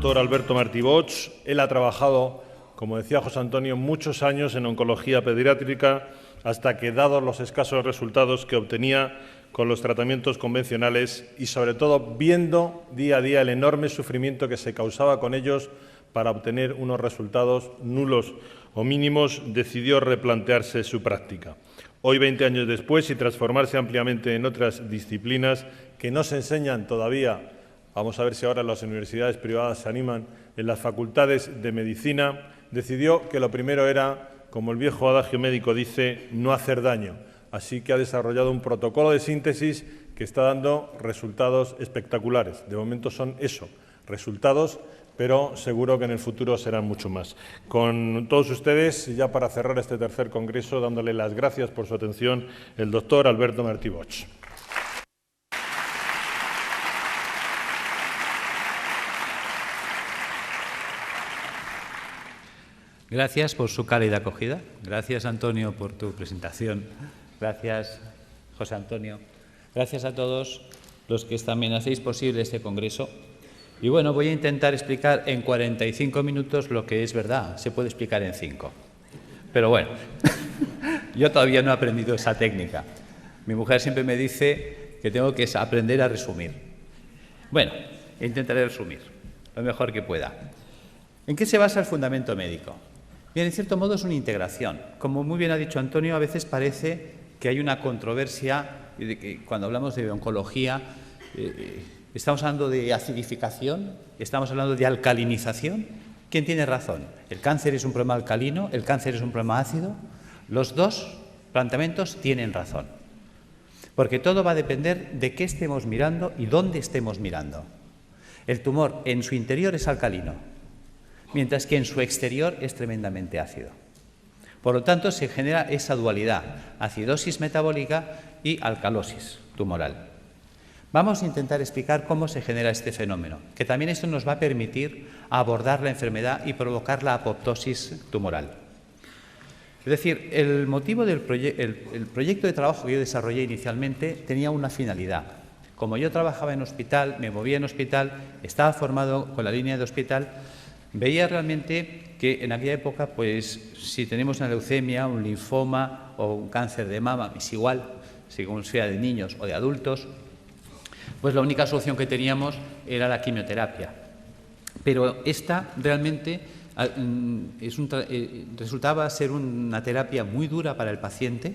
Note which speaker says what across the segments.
Speaker 1: doctor Alberto Martí Bosch. Él ha trabajado, como decía José Antonio, muchos años en oncología pediátrica hasta que, dados los escasos resultados que obtenía con los tratamientos convencionales y, sobre todo, viendo día a día el enorme sufrimiento que se causaba con ellos para obtener unos resultados nulos o mínimos, decidió replantearse su práctica. Hoy, 20 años después, y transformarse ampliamente en otras disciplinas que no se enseñan todavía, vamos a ver si ahora las universidades privadas se animan, en las facultades de medicina, decidió que lo primero era, como el viejo adagio médico dice, no hacer daño. Así que ha desarrollado un protocolo de síntesis que está dando resultados espectaculares. De momento son eso, resultados, pero seguro que en el futuro serán mucho más. Con todos ustedes, ya para cerrar este tercer congreso, dándole las gracias por su atención, el doctor Alberto Martí Bosch.
Speaker 2: Gracias por su cálida acogida. Gracias, Antonio, por tu presentación. Gracias, José Antonio. Gracias a todos los que también hacéis posible este congreso. Y bueno, voy a intentar explicar en 45 minutos lo que es verdad. Se puede explicar en 5. Pero bueno, yo todavía no he aprendido esa técnica. Mi mujer siempre me dice que tengo que aprender a resumir. Bueno, intentaré resumir lo mejor que pueda. ¿En qué se basa el fundamento médico? Bien, en cierto modo es una integración. Como muy bien ha dicho Antonio, a veces parece que hay una controversia de que cuando hablamos de oncología estamos hablando de acidificación, estamos hablando de alcalinización. ¿Quién tiene razón? ¿El cáncer es un problema alcalino? ¿El cáncer es un problema ácido? Los dos planteamientos tienen razón, porque todo va a depender de qué estemos mirando y dónde estemos mirando. El tumor en su interior es alcalino, mientras que en su exterior es tremendamente ácido. Por lo tanto, se genera esa dualidad, acidosis metabólica y alcalosis tumoral. Vamos a intentar explicar cómo se genera este fenómeno, que también esto nos va a permitir abordar la enfermedad y provocar la apoptosis tumoral. Es decir, el motivo del proyecto de trabajo que yo desarrollé inicialmente tenía una finalidad. Como yo trabajaba en hospital, me movía en hospital, estaba formado con la línea de hospital, veía realmente que en aquella época, pues, si tenemos una leucemia, un linfoma o un cáncer de mama, es igual, según sea de niños o de adultos, pues la única solución que teníamos era la quimioterapia. Pero esta realmente resultaba ser una terapia muy dura para el paciente,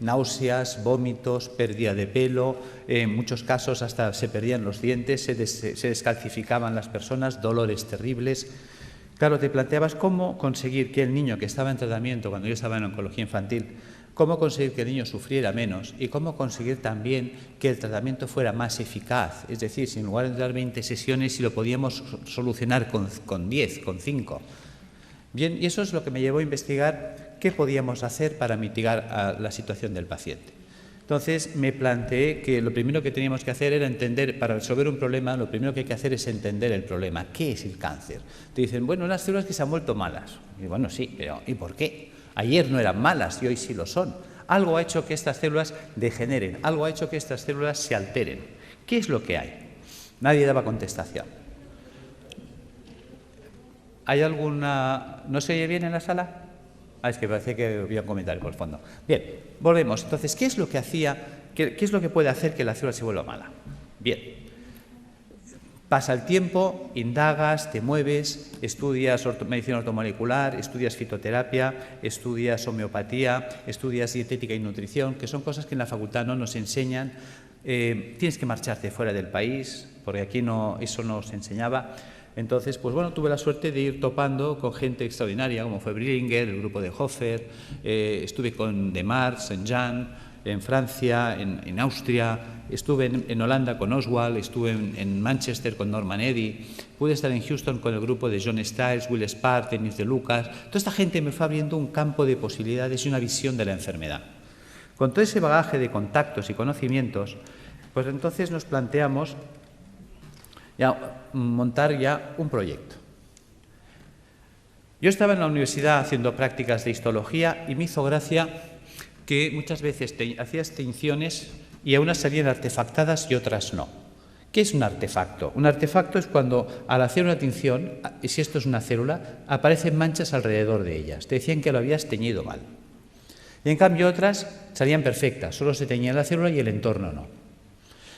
Speaker 2: náuseas, vómitos, pérdida de pelo, en muchos casos hasta se perdían los dientes, se descalcificaban las personas, dolores terribles. Claro, te planteabas cómo conseguir que el niño que estaba en tratamiento, cuando yo estaba en oncología infantil, cómo conseguir que el niño sufriera menos y cómo conseguir también que el tratamiento fuera más eficaz. Es decir, si en lugar de dar 20 sesiones, si lo podíamos solucionar con 10, con 5. Bien, y eso es lo que me llevó a investigar qué podíamos hacer para mitigar la situación del paciente. Entonces, me planteé que lo primero que teníamos que hacer era entender, para resolver un problema, lo primero que hay que hacer es entender el problema. ¿Qué es el cáncer? Te dicen, bueno, unas células que se han vuelto malas. Y bueno, sí, pero ¿y por qué? Ayer no eran malas y hoy sí lo son. Algo ha hecho que estas células degeneren, algo ha hecho que estas células se alteren. ¿Qué es lo que hay? Nadie daba contestación. ¿Hay alguna...? ¿No se oye bien en la sala? Es que parece que había un comentario por el fondo. Bien, volvemos. Entonces, ¿qué es lo que qué es lo que puede hacer que la célula se vuelva mala? Bien. Pasa el tiempo, indagas, te mueves, estudias medicina ortomolecular, estudias fitoterapia, estudias homeopatía, estudias dietética y nutrición, que son cosas que en la facultad no nos enseñan. Tienes que marcharte fuera del país, porque aquí eso no se enseñaba. Entonces, pues bueno, tuve la suerte de ir topando con gente extraordinaria, como fue Brillinger, el grupo de Hofer, estuve con Demar, Saint-Jean, en Francia, en Austria, estuve en Holanda con Oswald, estuve en Manchester con Norman Eddy, pude estar en Houston con el grupo de John Stiles, Will Spark, Denis de Lucas. Toda esta gente me fue abriendo un campo de posibilidades y una visión de la enfermedad. Con todo ese bagaje de contactos y conocimientos, pues entonces nos planteamos montar ya un proyecto. Yo estaba en la universidad haciendo prácticas de histología y me hizo gracia que muchas veces hacías tinciones y a unas salían artefactadas y otras no. ¿Qué es un artefacto? Un artefacto es cuando al hacer una tinción, y si esto es una célula, aparecen manchas alrededor de ellas. Te decían que lo habías teñido mal. Y en cambio otras salían perfectas, solo se teñía la célula y el entorno no.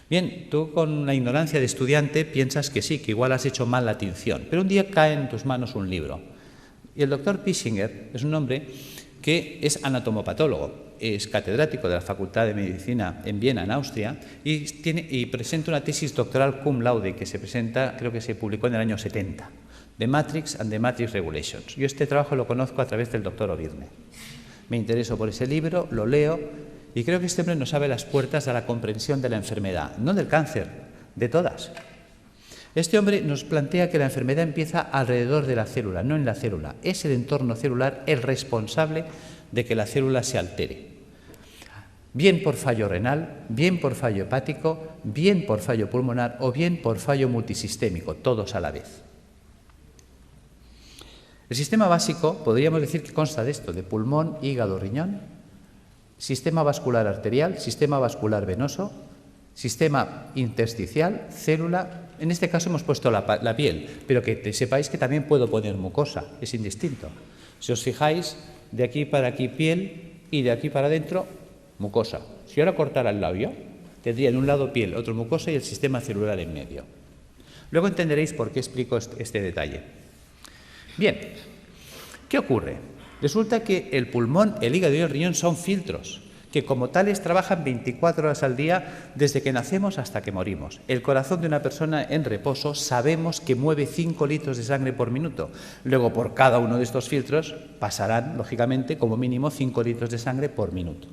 Speaker 2: Bien, tú con la ignorancia de estudiante piensas que sí, que igual has hecho mal la tinción, pero un día cae en tus manos un libro. Y el doctor Pischinger es un hombre que es anatomopatólogo, es catedrático de la Facultad de Medicina en Viena, en Austria, y presenta una tesis doctoral cum laude que se presenta, creo que se publicó en el año 70, The Matrix and the Matrix Regulations. Yo este trabajo lo conozco a través del doctor Ovirne. Me intereso por ese libro, lo leo, y creo que este hombre nos abre las puertas a la comprensión de la enfermedad, no del cáncer, de todas. Este hombre nos plantea que la enfermedad empieza alrededor de la célula, no en la célula. Es el entorno celular el responsable de que la célula se altere. Bien por fallo renal, bien por fallo hepático, bien por fallo pulmonar o bien por fallo multisistémico, todos a la vez. El sistema básico, podríamos decir que consta de esto, de pulmón, hígado, riñón, sistema vascular arterial, sistema vascular venoso, sistema intersticial, célula. En este caso hemos puesto la piel, pero que sepáis que también puedo poner mucosa, es indistinto. Si os fijáis, de aquí para aquí piel y de aquí para adentro mucosa. Si ahora cortara el labio, tendría en un lado piel, otro mucosa y el sistema celular en medio. Luego entenderéis por qué explico este detalle. Bien, ¿qué ocurre? Resulta que el pulmón, el hígado y el riñón son filtros que como tales trabajan 24 horas al día desde que nacemos hasta que morimos. El corazón de una persona en reposo sabemos que mueve 5 litros de sangre por minuto. Luego, por cada uno de estos filtros pasarán, lógicamente, como mínimo 5 litros de sangre por minuto.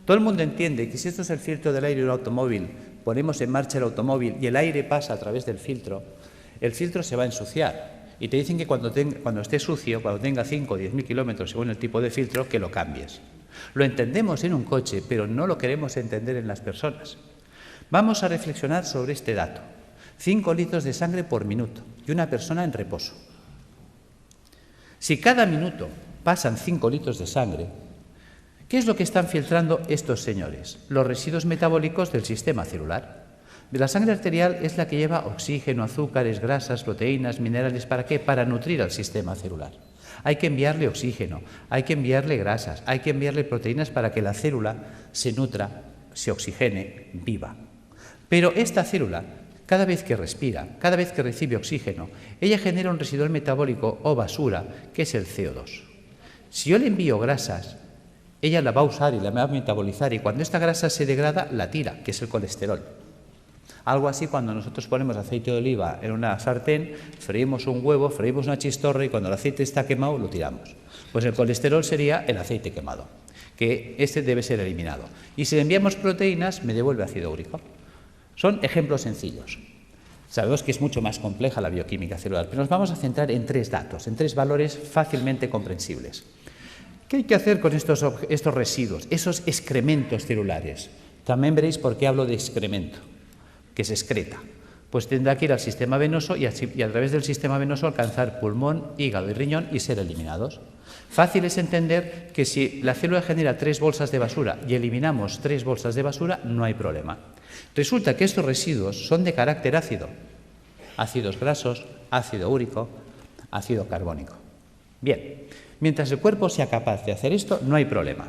Speaker 2: Todo el mundo entiende que si esto es el filtro del aire de un automóvil, ponemos en marcha el automóvil y el aire pasa a través del filtro, el filtro se va a ensuciar. Y te dicen que cuando esté sucio, cuando tenga 5 o 10.000 kilómetros según el tipo de filtro, que lo cambies. Lo entendemos en un coche, pero no lo queremos entender en las personas. Vamos a reflexionar sobre este dato. 5 litros de sangre por minuto y una persona en reposo. Si cada minuto pasan 5 litros de sangre, ¿qué es lo que están filtrando estos señores? Los residuos metabólicos del sistema celular. De la sangre arterial es la que lleva oxígeno, azúcares, grasas, proteínas, minerales. ¿Para qué? Para nutrir al sistema celular. Hay que enviarle oxígeno, hay que enviarle grasas, hay que enviarle proteínas para que la célula se nutra, se oxigene, viva. Pero esta célula, cada vez que respira, cada vez que recibe oxígeno, ella genera un residual metabólico o basura, que es el CO2. Si yo le envío grasas, ella la va a usar y la va a metabolizar, y cuando esta grasa se degrada, la tira, que es el colesterol. Algo así cuando nosotros ponemos aceite de oliva en una sartén, freímos un huevo, freímos una chistorra y cuando el aceite está quemado lo tiramos. Pues el colesterol sería el aceite quemado, que este debe ser eliminado. Y si le enviamos proteínas, me devuelve ácido úrico. Son ejemplos sencillos. Sabemos que es mucho más compleja la bioquímica celular, pero nos vamos a centrar en 3 datos, en 3 valores fácilmente comprensibles. ¿Qué hay que hacer con estos residuos, esos excrementos celulares? También veréis por qué hablo de excremento, que se excreta. Pues tendrá que ir al sistema venoso y a través del sistema venoso alcanzar pulmón, hígado y riñón y ser eliminados. Fácil es entender que si la célula genera 3 bolsas de basura y eliminamos 3 bolsas de basura, no hay problema. Resulta que estos residuos son de carácter ácido. Ácidos grasos, ácido úrico, ácido carbónico. Bien, mientras el cuerpo sea capaz de hacer esto, no hay problema.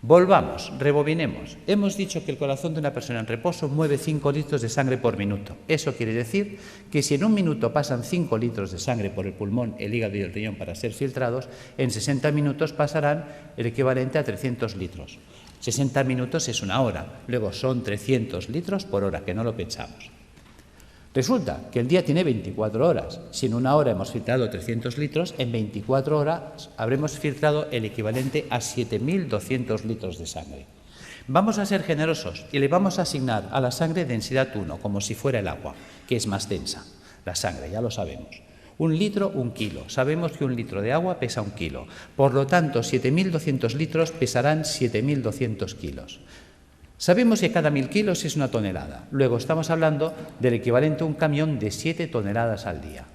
Speaker 2: Volvamos, rebobinemos. Hemos dicho que el corazón de una persona en reposo mueve 5 litros de sangre por minuto. Eso quiere decir que si en un minuto pasan 5 litros de sangre por el pulmón, el hígado y el riñón para ser filtrados, en 60 minutos pasarán el equivalente a 300 litros. 60 minutos es 1 hora, luego son 300 litros por hora, que no lo pensamos. Resulta que el día tiene 24 horas. Si en 1 hora hemos filtrado 300 litros, en 24 horas habremos filtrado el equivalente a 7.200 litros de sangre. Vamos a ser generosos y le vamos a asignar a la sangre densidad 1, como si fuera el agua, que es más densa. La sangre, ya lo sabemos. 1 litro, 1 kilo. Sabemos que 1 litro de agua pesa 1 kilo. Por lo tanto, 7.200 litros pesarán 7.200 kilos. Sabemos que cada 1.000 kilos es 1 tonelada. Luego estamos hablando del equivalente a un camión de 7 toneladas al día.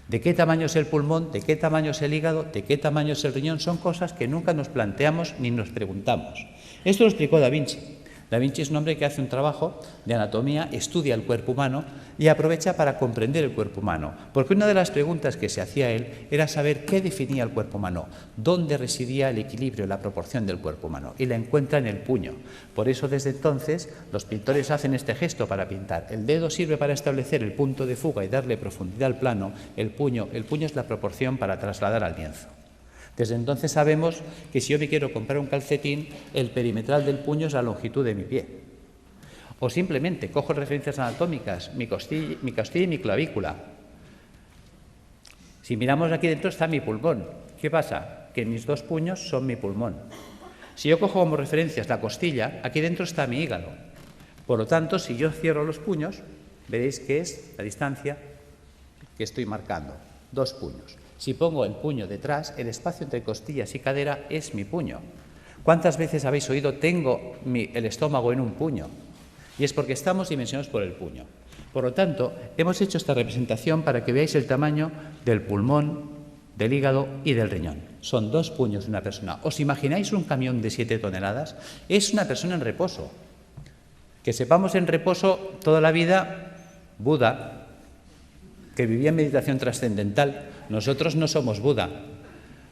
Speaker 2: ¿De qué tamaño es el pulmón? ¿De qué tamaño es el hígado? ¿De qué tamaño es el riñón? Son cosas que nunca nos planteamos ni nos preguntamos. Esto lo explicó Da Vinci. Da Vinci es un hombre que hace un trabajo de anatomía, estudia el cuerpo humano y aprovecha para comprender el cuerpo humano. Porque una de las preguntas que se hacía él era saber qué definía el cuerpo humano, dónde residía el equilibrio, la proporción del cuerpo humano. Y la encuentra en el puño. Por eso, desde entonces, los pintores hacen este gesto para pintar. El dedo sirve para establecer el punto de fuga y darle profundidad al plano. El puño es la proporción para trasladar al lienzo. Desde entonces sabemos que si yo me quiero comprar un calcetín, el perimetral del puño es la longitud de mi pie. O simplemente cojo referencias anatómicas, mi costilla y mi clavícula. Si miramos aquí dentro está mi pulmón. ¿Qué pasa? Que mis dos puños son mi pulmón. Si yo cojo como referencias la costilla, aquí dentro está mi hígado. Por lo tanto, si yo cierro los puños, veréis que es la distancia que estoy marcando, 2 puños. Si pongo el puño detrás, el espacio entre costillas y cadera es mi puño. ¿Cuántas veces habéis oído tengo el estómago en un puño? Y es porque estamos dimensionados por el puño. Por lo tanto, hemos hecho esta representación para que veáis el tamaño del pulmón, del hígado y del riñón. Son 2 puños de una persona. ¿Os imagináis un camión de 7 toneladas? Es una persona en reposo. Que sepamos en reposo toda la vida, Buda, que vivía en meditación trascendental. Nosotros no somos Buda.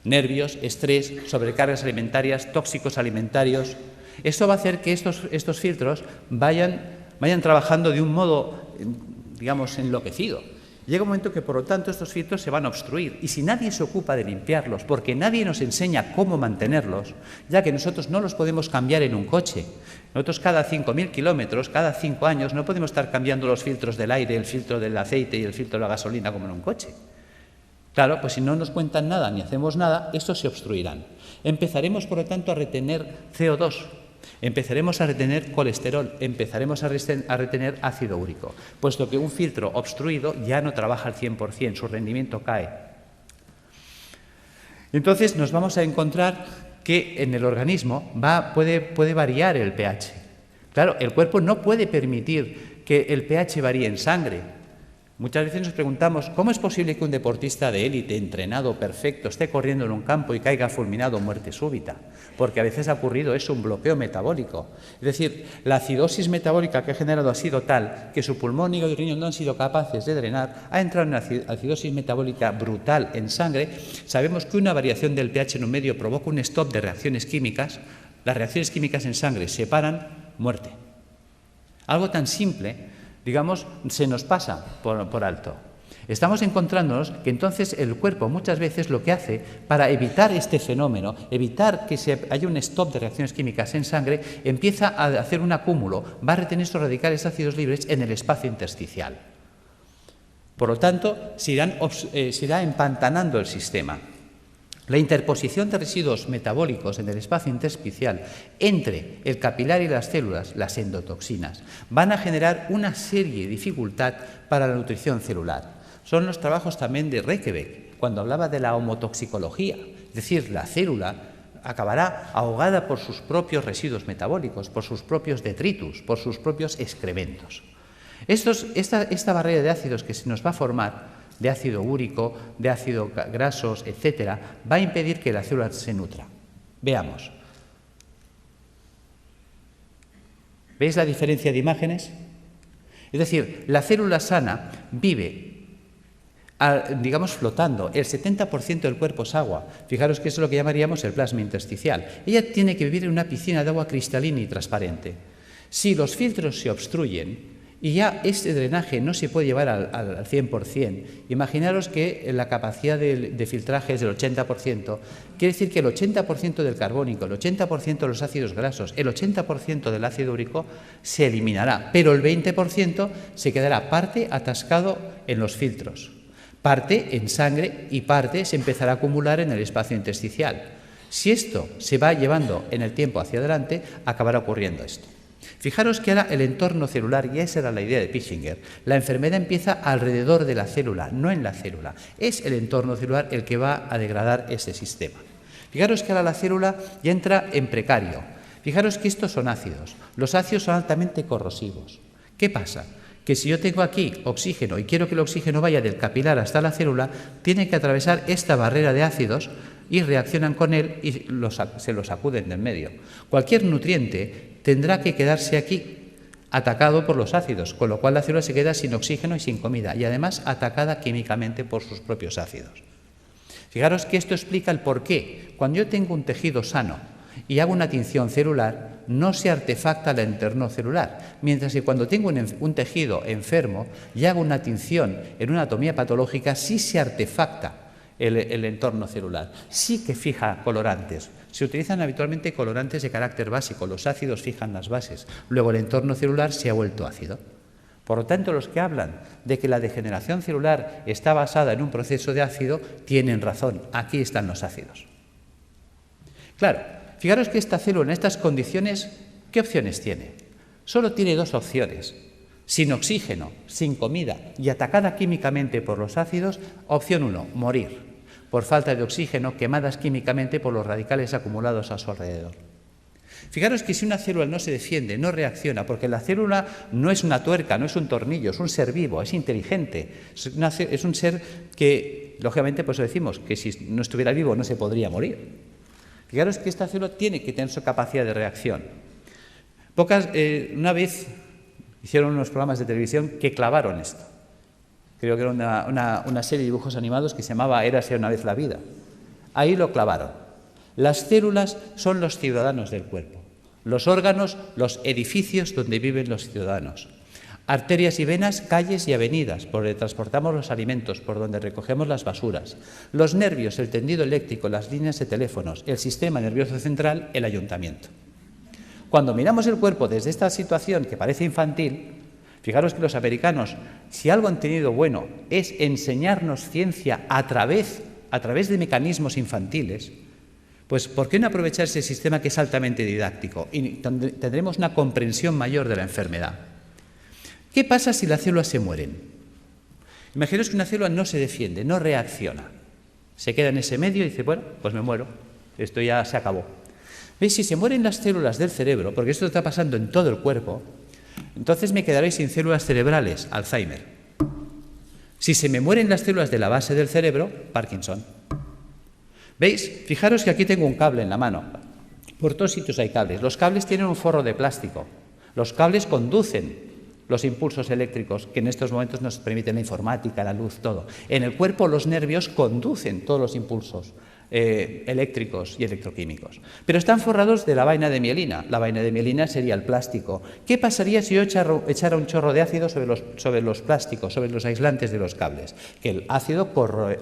Speaker 2: Nervios, estrés, sobrecargas alimentarias, tóxicos alimentarios. Esto va a hacer que estos filtros vayan trabajando de un modo, digamos, enloquecido. Llega un momento que, por lo tanto, estos filtros se van a obstruir. Y si nadie se ocupa de limpiarlos, porque nadie nos enseña cómo mantenerlos, ya que nosotros no los podemos cambiar en un coche. Nosotros cada 5.000 kilómetros, cada 5 años, no podemos estar cambiando los filtros del aire, el filtro del aceite y el filtro de la gasolina como en un coche. Claro, pues si no nos cuentan nada ni hacemos nada, estos se obstruirán. Empezaremos, por lo tanto, a retener CO2. Empezaremos a retener colesterol, empezaremos a retener ácido úrico, puesto que un filtro obstruido ya no trabaja al 100%, su rendimiento cae. Entonces nos vamos a encontrar que en el organismo puede variar el pH. Claro, el cuerpo no puede permitir que el pH varíe en sangre. Muchas veces nos preguntamos, ¿cómo es posible que un deportista de élite, entrenado, perfecto, esté corriendo en un campo y caiga fulminado o muerte súbita? Porque a veces ha ocurrido eso, un bloqueo metabólico. Es decir, la acidosis metabólica que ha generado ha sido tal que su pulmón, hígado y riñón no han sido capaces de drenar, ha entrado en una acidosis metabólica brutal en sangre. Sabemos que una variación del pH en un medio provoca un stop de reacciones químicas. Las reacciones químicas en sangre se paran, muerte. Algo tan simple, digamos, se nos pasa por alto. Estamos encontrándonos que entonces el cuerpo muchas veces lo que hace para evitar este fenómeno, evitar que haya un stop de reacciones químicas en sangre, empieza a hacer un acúmulo, va a retener estos radicales ácidos libres en el espacio intersticial. Por lo tanto, se irá empantanando el sistema. La interposición de residuos metabólicos en el espacio intersticial entre el capilar y las células, las endotoxinas, van a generar una serie de dificultad para la nutrición celular. Son los trabajos también de Reykjavik, cuando hablaba de la homotoxicología, es decir, la célula acabará ahogada por sus propios residuos metabólicos, por sus propios detritus, por sus propios excrementos. Esta barrera de ácidos que se nos va a formar, de ácido úrico, de ácidos grasos, etcétera, va a impedir que la célula se nutra. Veamos. ¿Veis la diferencia de imágenes? Es decir, la célula sana vive, digamos, flotando. El 70% del cuerpo es agua. Fijaros que eso es lo que llamaríamos el plasma intersticial. Ella tiene que vivir en una piscina de agua cristalina y transparente. Si los filtros se obstruyen, y ya este drenaje no se puede llevar al 100%. Imaginaros que la capacidad de filtraje es del 80%. Quiere decir que el 80% del carbónico, el 80% de los ácidos grasos, el 80% del ácido úrico se eliminará, pero el 20% se quedará parte atascado en los filtros, parte en sangre y parte se empezará a acumular en el espacio intersticial. Si esto se va llevando en el tiempo hacia adelante, acabará ocurriendo esto. Fijaros que ahora el entorno celular, y esa era la idea de Pischinger, la enfermedad empieza alrededor de la célula, no en la célula. Es el entorno celular el que va a degradar ese sistema. Fijaros que ahora la célula ya entra en precario. Fijaros que estos son ácidos. Los ácidos son altamente corrosivos. ¿Qué pasa? Que si yo tengo aquí oxígeno y quiero que el oxígeno vaya del capilar hasta la célula, tiene que atravesar esta barrera de ácidos y reaccionan con él y se lo sacuden del medio. Cualquier nutriente tendrá que quedarse aquí, atacado por los ácidos, con lo cual la célula se queda sin oxígeno y sin comida, y además atacada químicamente por sus propios ácidos. Fijaros que esto explica el por qué. Cuando yo tengo un tejido sano y hago una tinción celular, no se artefacta el entorno celular, mientras que cuando tengo un tejido enfermo y hago una tinción en una anatomía patológica, sí se artefacta el entorno celular, sí que fija colorantes. Se utilizan habitualmente colorantes de carácter básico, los ácidos fijan las bases, luego el entorno celular se ha vuelto ácido. Por lo tanto, los que hablan de que la degeneración celular está basada en un proceso de ácido, tienen razón, aquí están los ácidos. Claro, fijaros que esta célula en estas condiciones, ¿qué opciones tiene? Solo tiene dos opciones. Sin oxígeno, sin comida y atacada químicamente por los ácidos, opción 1, morir, por falta de oxígeno, quemadas químicamente por los radicales acumulados a su alrededor. Fijaros que si una célula no se defiende, no reacciona, porque la célula no es una tuerca, no es un tornillo, es un ser vivo, es inteligente, es un ser que, lógicamente, pues decimos que si no estuviera vivo no se podría morir. Fijaros que esta célula tiene que tener su capacidad de reacción. Una vez hicieron unos programas de televisión que clavaron esto. Creo que era una serie de dibujos animados que se llamaba Érase una vez la vida. Ahí lo clavaron. Las células son los ciudadanos del cuerpo. Los órganos, los edificios donde viven los ciudadanos. Arterias y venas, calles y avenidas, por donde transportamos los alimentos, por donde recogemos las basuras. Los nervios, el tendido eléctrico, las líneas de teléfonos, el sistema nervioso central, el ayuntamiento. Cuando miramos el cuerpo desde esta situación que parece infantil, fijaros que los americanos, si algo han tenido bueno, es enseñarnos ciencia a través de mecanismos infantiles, pues ¿por qué no aprovechar ese sistema que es altamente didáctico? Y tendremos una comprensión mayor de la enfermedad. ¿Qué pasa si las células se mueren? Imaginaos que una célula no se defiende, no reacciona. Se queda en ese medio y dice, bueno, pues me muero, esto ya se acabó. ¿Veis? Si se mueren las células del cerebro, porque esto está pasando en todo el cuerpo, entonces me quedaré sin células cerebrales, Alzheimer. Si se me mueren las células de la base del cerebro, Parkinson. ¿Veis? Fijaros que aquí tengo un cable en la mano. Por todos sitios hay cables. Los cables tienen un forro de plástico. Los cables conducen los impulsos eléctricos que en estos momentos nos permiten la informática, la luz, todo. En el cuerpo los nervios conducen todos los impulsos eléctricos y electroquímicos. Pero están forrados de la vaina de mielina. La vaina de mielina sería el plástico. ¿Qué pasaría si yo echara un chorro de ácido sobre los plásticos, sobre los aislantes de los cables? Que el ácido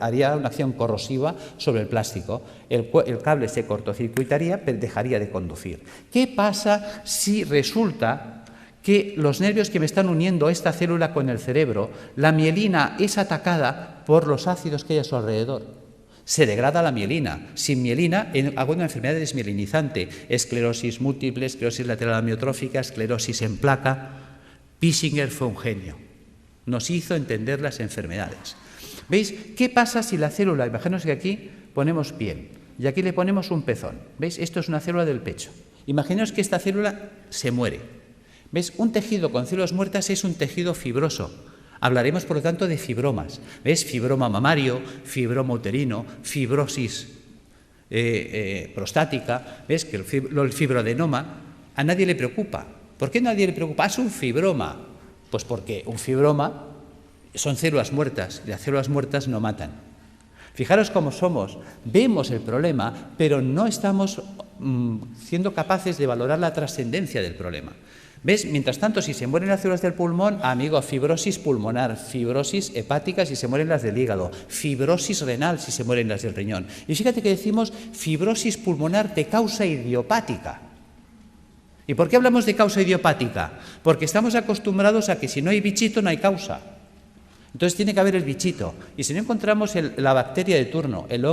Speaker 2: haría una acción corrosiva sobre el plástico. El cable se cortocircuitaría, pero dejaría de conducir. ¿Qué pasa si resulta que los nervios que me están uniendo esta célula con el cerebro, la mielina es atacada por los ácidos que hay a su alrededor? Se degrada la mielina. Sin mielina hago una enfermedad desmielinizante, esclerosis múltiple, esclerosis lateral amiotrófica, esclerosis en placa. Pissinger fue un genio. Nos hizo entender las enfermedades. ¿Veis? ¿Qué pasa si la célula, imaginaos que aquí ponemos piel y aquí le ponemos un pezón? ¿Veis? Esto es una célula del pecho. Imaginaos que esta célula se muere. ¿Veis? Un tejido con células muertas es un tejido fibroso. Hablaremos, por lo tanto, de fibromas. ¿Ves? Fibroma mamario, fibroma uterino, fibrosis prostática. ¿Ves? Que el fibroadenoma a nadie le preocupa. ¿Por qué a nadie le preocupa? Es un fibroma. Pues porque un fibroma son células muertas y las células muertas no matan. Fijaros cómo somos. Vemos el problema, pero no estamos siendo capaces de valorar la trascendencia del problema. ¿Ves? Mientras tanto, si se mueren las células del pulmón, amigo, fibrosis pulmonar, fibrosis hepática si se mueren las del hígado, fibrosis renal si se mueren las del riñón. Y fíjate que decimos fibrosis pulmonar de causa idiopática. ¿Y por qué hablamos de causa idiopática? Porque estamos acostumbrados a que si no hay bichito no hay causa. Entonces tiene que haber el bichito. Y si no encontramos la bacteria de turno, el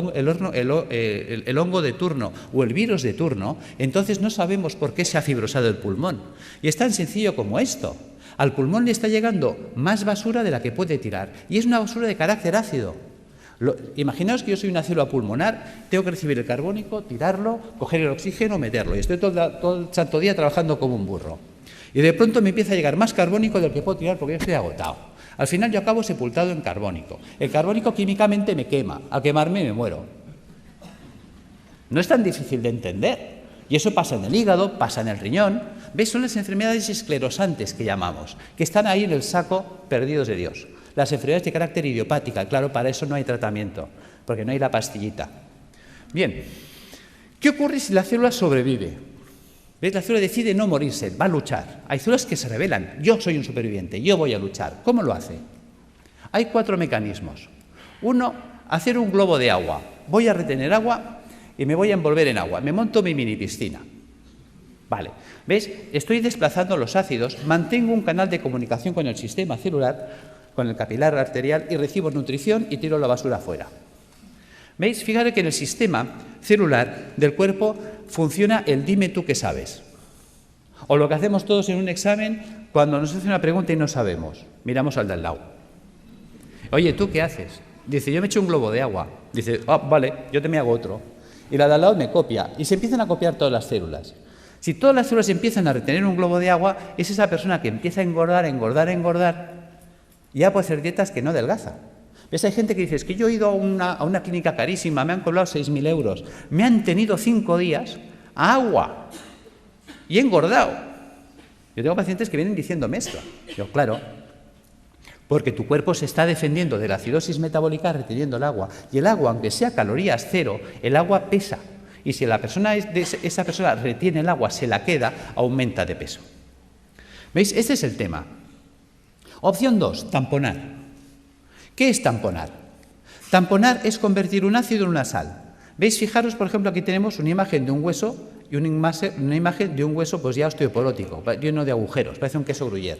Speaker 2: hongo de turno o el virus de turno, entonces no sabemos por qué se ha fibrosado el pulmón. Y es tan sencillo como esto. Al pulmón le está llegando más basura de la que puede tirar. Y es una basura de carácter ácido. Imaginaos que yo soy una célula pulmonar, tengo que recibir el carbónico, tirarlo, coger el oxígeno, meterlo. Y estoy todo el santo día trabajando como un burro. Y de pronto me empieza a llegar más carbónico del que puedo tirar porque yo estoy agotado. Al final yo acabo sepultado en carbónico. El carbónico químicamente me quema. Al quemarme me muero. No es tan difícil de entender. Y eso pasa en el hígado, pasa en el riñón. ¿Veis? Son las enfermedades esclerosantes que llamamos, que están ahí en el saco perdidos de Dios. Las enfermedades de carácter idiopática, claro, para eso no hay tratamiento, porque no hay la pastillita. Bien, ¿qué ocurre si la célula sobrevive? ¿Veis? La célula decide no morirse, va a luchar. Hay células que se rebelan. Yo soy un superviviente, yo voy a luchar. ¿Cómo lo hace? Hay 4 mecanismos. Uno, hacer un globo de agua. Voy a retener agua y me voy a envolver en agua. Me monto mi mini piscina. Vale. ¿Veis? Estoy desplazando los ácidos, mantengo un canal de comunicación con el sistema celular, con el capilar arterial, y recibo nutrición y tiro la basura fuera. ¿Veis? Fíjate que en el sistema celular del cuerpo funciona el dime tú qué sabes. O lo que hacemos todos en un examen cuando nos hace una pregunta y no sabemos. Miramos al de al lado. Oye, ¿tú qué haces? Dice, yo me echo un globo de agua. Dice, vale, yo te me hago otro. Y la de al lado me copia. Y se empiezan a copiar todas las células. Si todas las células empiezan a retener un globo de agua, es esa persona que empieza a engordar, ya puede hacer dietas que no adelgaza. ¿Ves? Hay gente que dice, es que yo he ido a una clínica carísima, me han cobrado 6.000 euros, me han tenido 5 días a agua y he engordado. Yo tengo pacientes que vienen diciéndome esto. Yo, claro, porque tu cuerpo se está defendiendo de la acidosis metabólica reteniendo el agua. Y el agua, aunque sea calorías cero, el agua pesa. Y si esa persona retiene el agua, se la queda, aumenta de peso. ¿Veis? Este es el tema. Opción 2, tamponar. ¿Qué es tamponar? Tamponar es convertir un ácido en una sal. ¿Veis? Fijaros, por ejemplo, aquí tenemos una imagen de un hueso y una imagen de un hueso pues ya osteoporótico, lleno de agujeros, parece un queso gruyère.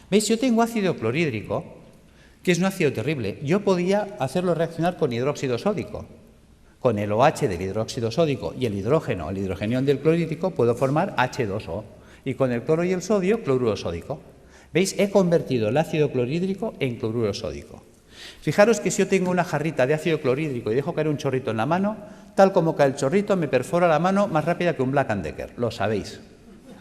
Speaker 2: ¿Veis? Yo tengo ácido clorhídrico, que es un ácido terrible. Yo podía hacerlo reaccionar con hidróxido sódico. Con el OH del hidróxido sódico y el hidrógeno, el hidrogenión del clorhídrico, puedo formar H2O. Y con el cloro y el sodio, cloruro sódico. ¿Veis? He convertido el ácido clorhídrico en cloruro sódico. Fijaros que si yo tengo una jarrita de ácido clorhídrico y dejo caer un chorrito en la mano, tal como cae el chorrito, me perfora la mano más rápida que un Black & Decker. Lo sabéis.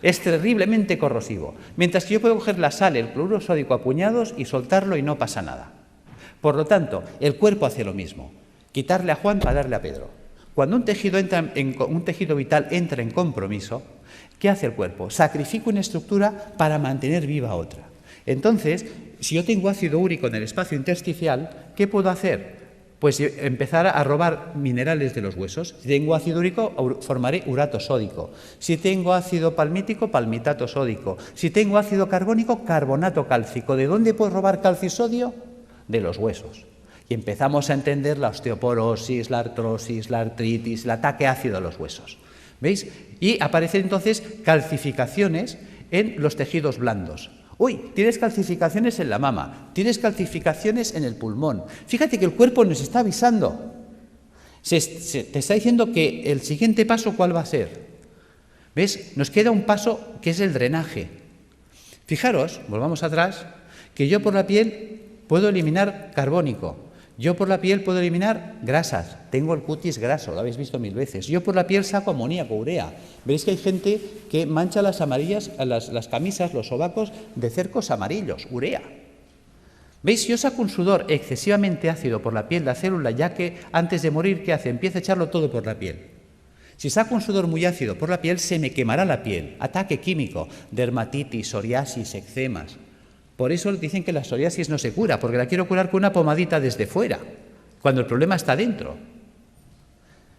Speaker 2: Es terriblemente corrosivo. Mientras que yo puedo coger la sal, el cloruro sódico a puñados y soltarlo y no pasa nada. Por lo tanto, el cuerpo hace lo mismo. Quitarle a Juan para darle a Pedro. Cuando un tejido vital entra en compromiso, ¿qué hace el cuerpo? Sacrifica una estructura para mantener viva otra. Entonces, si yo tengo ácido úrico en el espacio intersticial, ¿qué puedo hacer? Pues empezar a robar minerales de los huesos. Si tengo ácido úrico, formaré urato sódico. Si tengo ácido palmítico, palmitato sódico. Si tengo ácido carbónico, carbonato cálcico. ¿De dónde puedo robar calcio y sodio? De los huesos. Y empezamos a entender la osteoporosis, la artrosis, la artritis, el ataque ácido a los huesos. ¿Veis? Y aparecen entonces calcificaciones en los tejidos blandos. Uy, tienes calcificaciones en la mama, tienes calcificaciones en el pulmón. Fíjate que el cuerpo nos está avisando. Te está diciendo que el siguiente paso, ¿cuál va a ser? ¿Ves? Nos queda un paso que es el drenaje. Fijaros, volvamos atrás, que yo por la piel puedo eliminar carbónico. Yo por la piel puedo eliminar grasas, tengo el cutis graso, lo habéis visto 1000 veces. Yo por la piel saco amoníaco, urea. Veréis que hay gente que mancha las camisas, los sobacos de cercos amarillos, urea. ¿Veis? Si yo saco un sudor excesivamente ácido por la piel, la célula, ya que antes de morir, ¿qué hace? Empieza a echarlo todo por la piel. Si saco un sudor muy ácido por la piel, se me quemará la piel. Ataque químico, dermatitis, psoriasis, eczemas. Por eso dicen que la psoriasis no se cura, porque la quiero curar con una pomadita desde fuera, cuando el problema está dentro.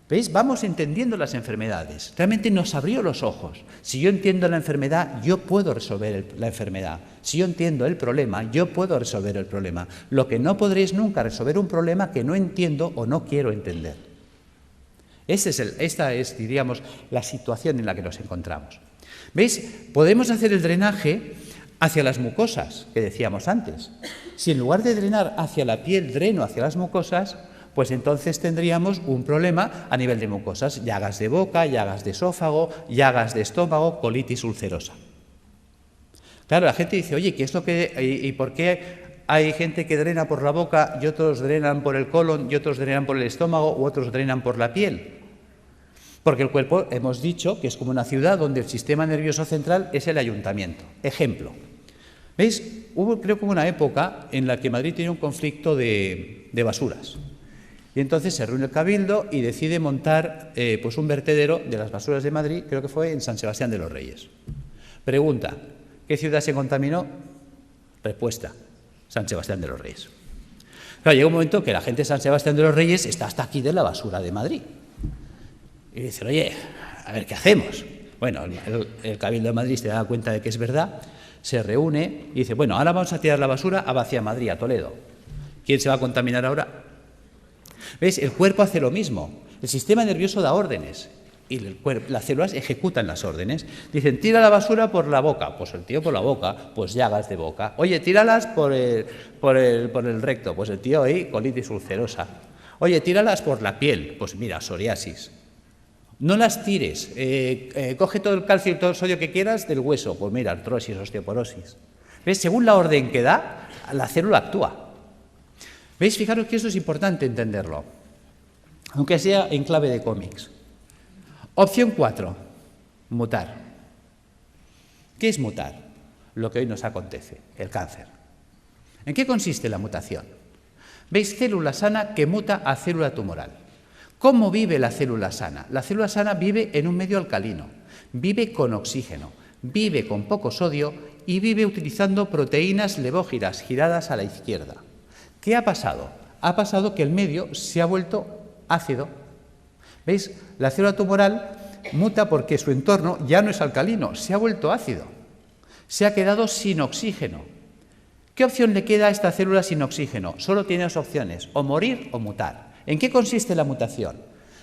Speaker 2: ¿Veis? Vamos entendiendo las enfermedades. Realmente nos abrió los ojos. Si yo entiendo la enfermedad, yo puedo resolver la enfermedad. Si yo entiendo el problema, yo puedo resolver el problema. Lo que no podré es nunca resolver un problema que no entiendo o no quiero entender. Esta es, diríamos, la situación en la que nos encontramos. ¿Veis? Podemos hacer el drenaje hacia las mucosas, que decíamos antes. Si en lugar de drenar hacia la piel, dreno hacia las mucosas, pues entonces tendríamos un problema a nivel de mucosas, llagas de boca, llagas de esófago, llagas de estómago, colitis ulcerosa. Claro, la gente dice, oye, ¿qué es lo que y por qué hay gente que drena por la boca y otros drenan por el colon y otros drenan por el estómago u otros drenan por la piel? Porque el cuerpo, hemos dicho, que es como una ciudad donde el sistema nervioso central es el ayuntamiento. Ejemplo. ¿Veis? Creo que hubo una época en la que Madrid tenía un conflicto de basuras. Y entonces se reúne el Cabildo y decide montar pues un vertedero de las basuras de Madrid, creo que fue en San Sebastián de los Reyes. Pregunta, ¿qué ciudad se contaminó? Respuesta, San Sebastián de los Reyes. Claro, llega un momento que la gente de San Sebastián de los Reyes está hasta aquí de la basura de Madrid. Y dicen, oye, a ver, ¿qué hacemos? Bueno, el Cabildo de Madrid se da cuenta de que es verdad, se reúne y dice, bueno, ahora vamos a tirar la basura hacia Madrid, a Toledo. ¿Quién se va a contaminar ahora? ¿Veis? El cuerpo hace lo mismo. El sistema nervioso da órdenes y las células ejecutan las órdenes. Dicen, tira la basura por la boca. Pues el tío por la boca, pues llagas de boca. Oye, tíralas por el recto. Pues el tío ahí, colitis ulcerosa. Oye, tíralas por la piel. Pues mira, psoriasis. No las tires. Coge todo el calcio y todo el sodio que quieras del hueso. Pues mira, artrosis, osteoporosis. ¿Ves? Según la orden que da, la célula actúa. ¿Veis? Fijaros que esto es importante entenderlo, aunque sea en clave de cómics. Opción 4, mutar. ¿Qué es mutar? Lo que hoy nos acontece, el cáncer. ¿En qué consiste la mutación? ¿Veis? Célula sana que muta a célula tumoral. ¿Cómo vive la célula sana? La célula sana vive en un medio alcalino, vive con oxígeno, vive con poco sodio y vive utilizando proteínas levógiras giradas a la izquierda. ¿Qué ha pasado? Ha pasado que el medio se ha vuelto ácido. ¿Veis? La célula tumoral muta porque su entorno ya no es alcalino, se ha vuelto ácido. Se ha quedado sin oxígeno. ¿Qué opción le queda a esta célula sin oxígeno? Solo tiene dos opciones, o morir o mutar. ¿En qué consiste la mutación?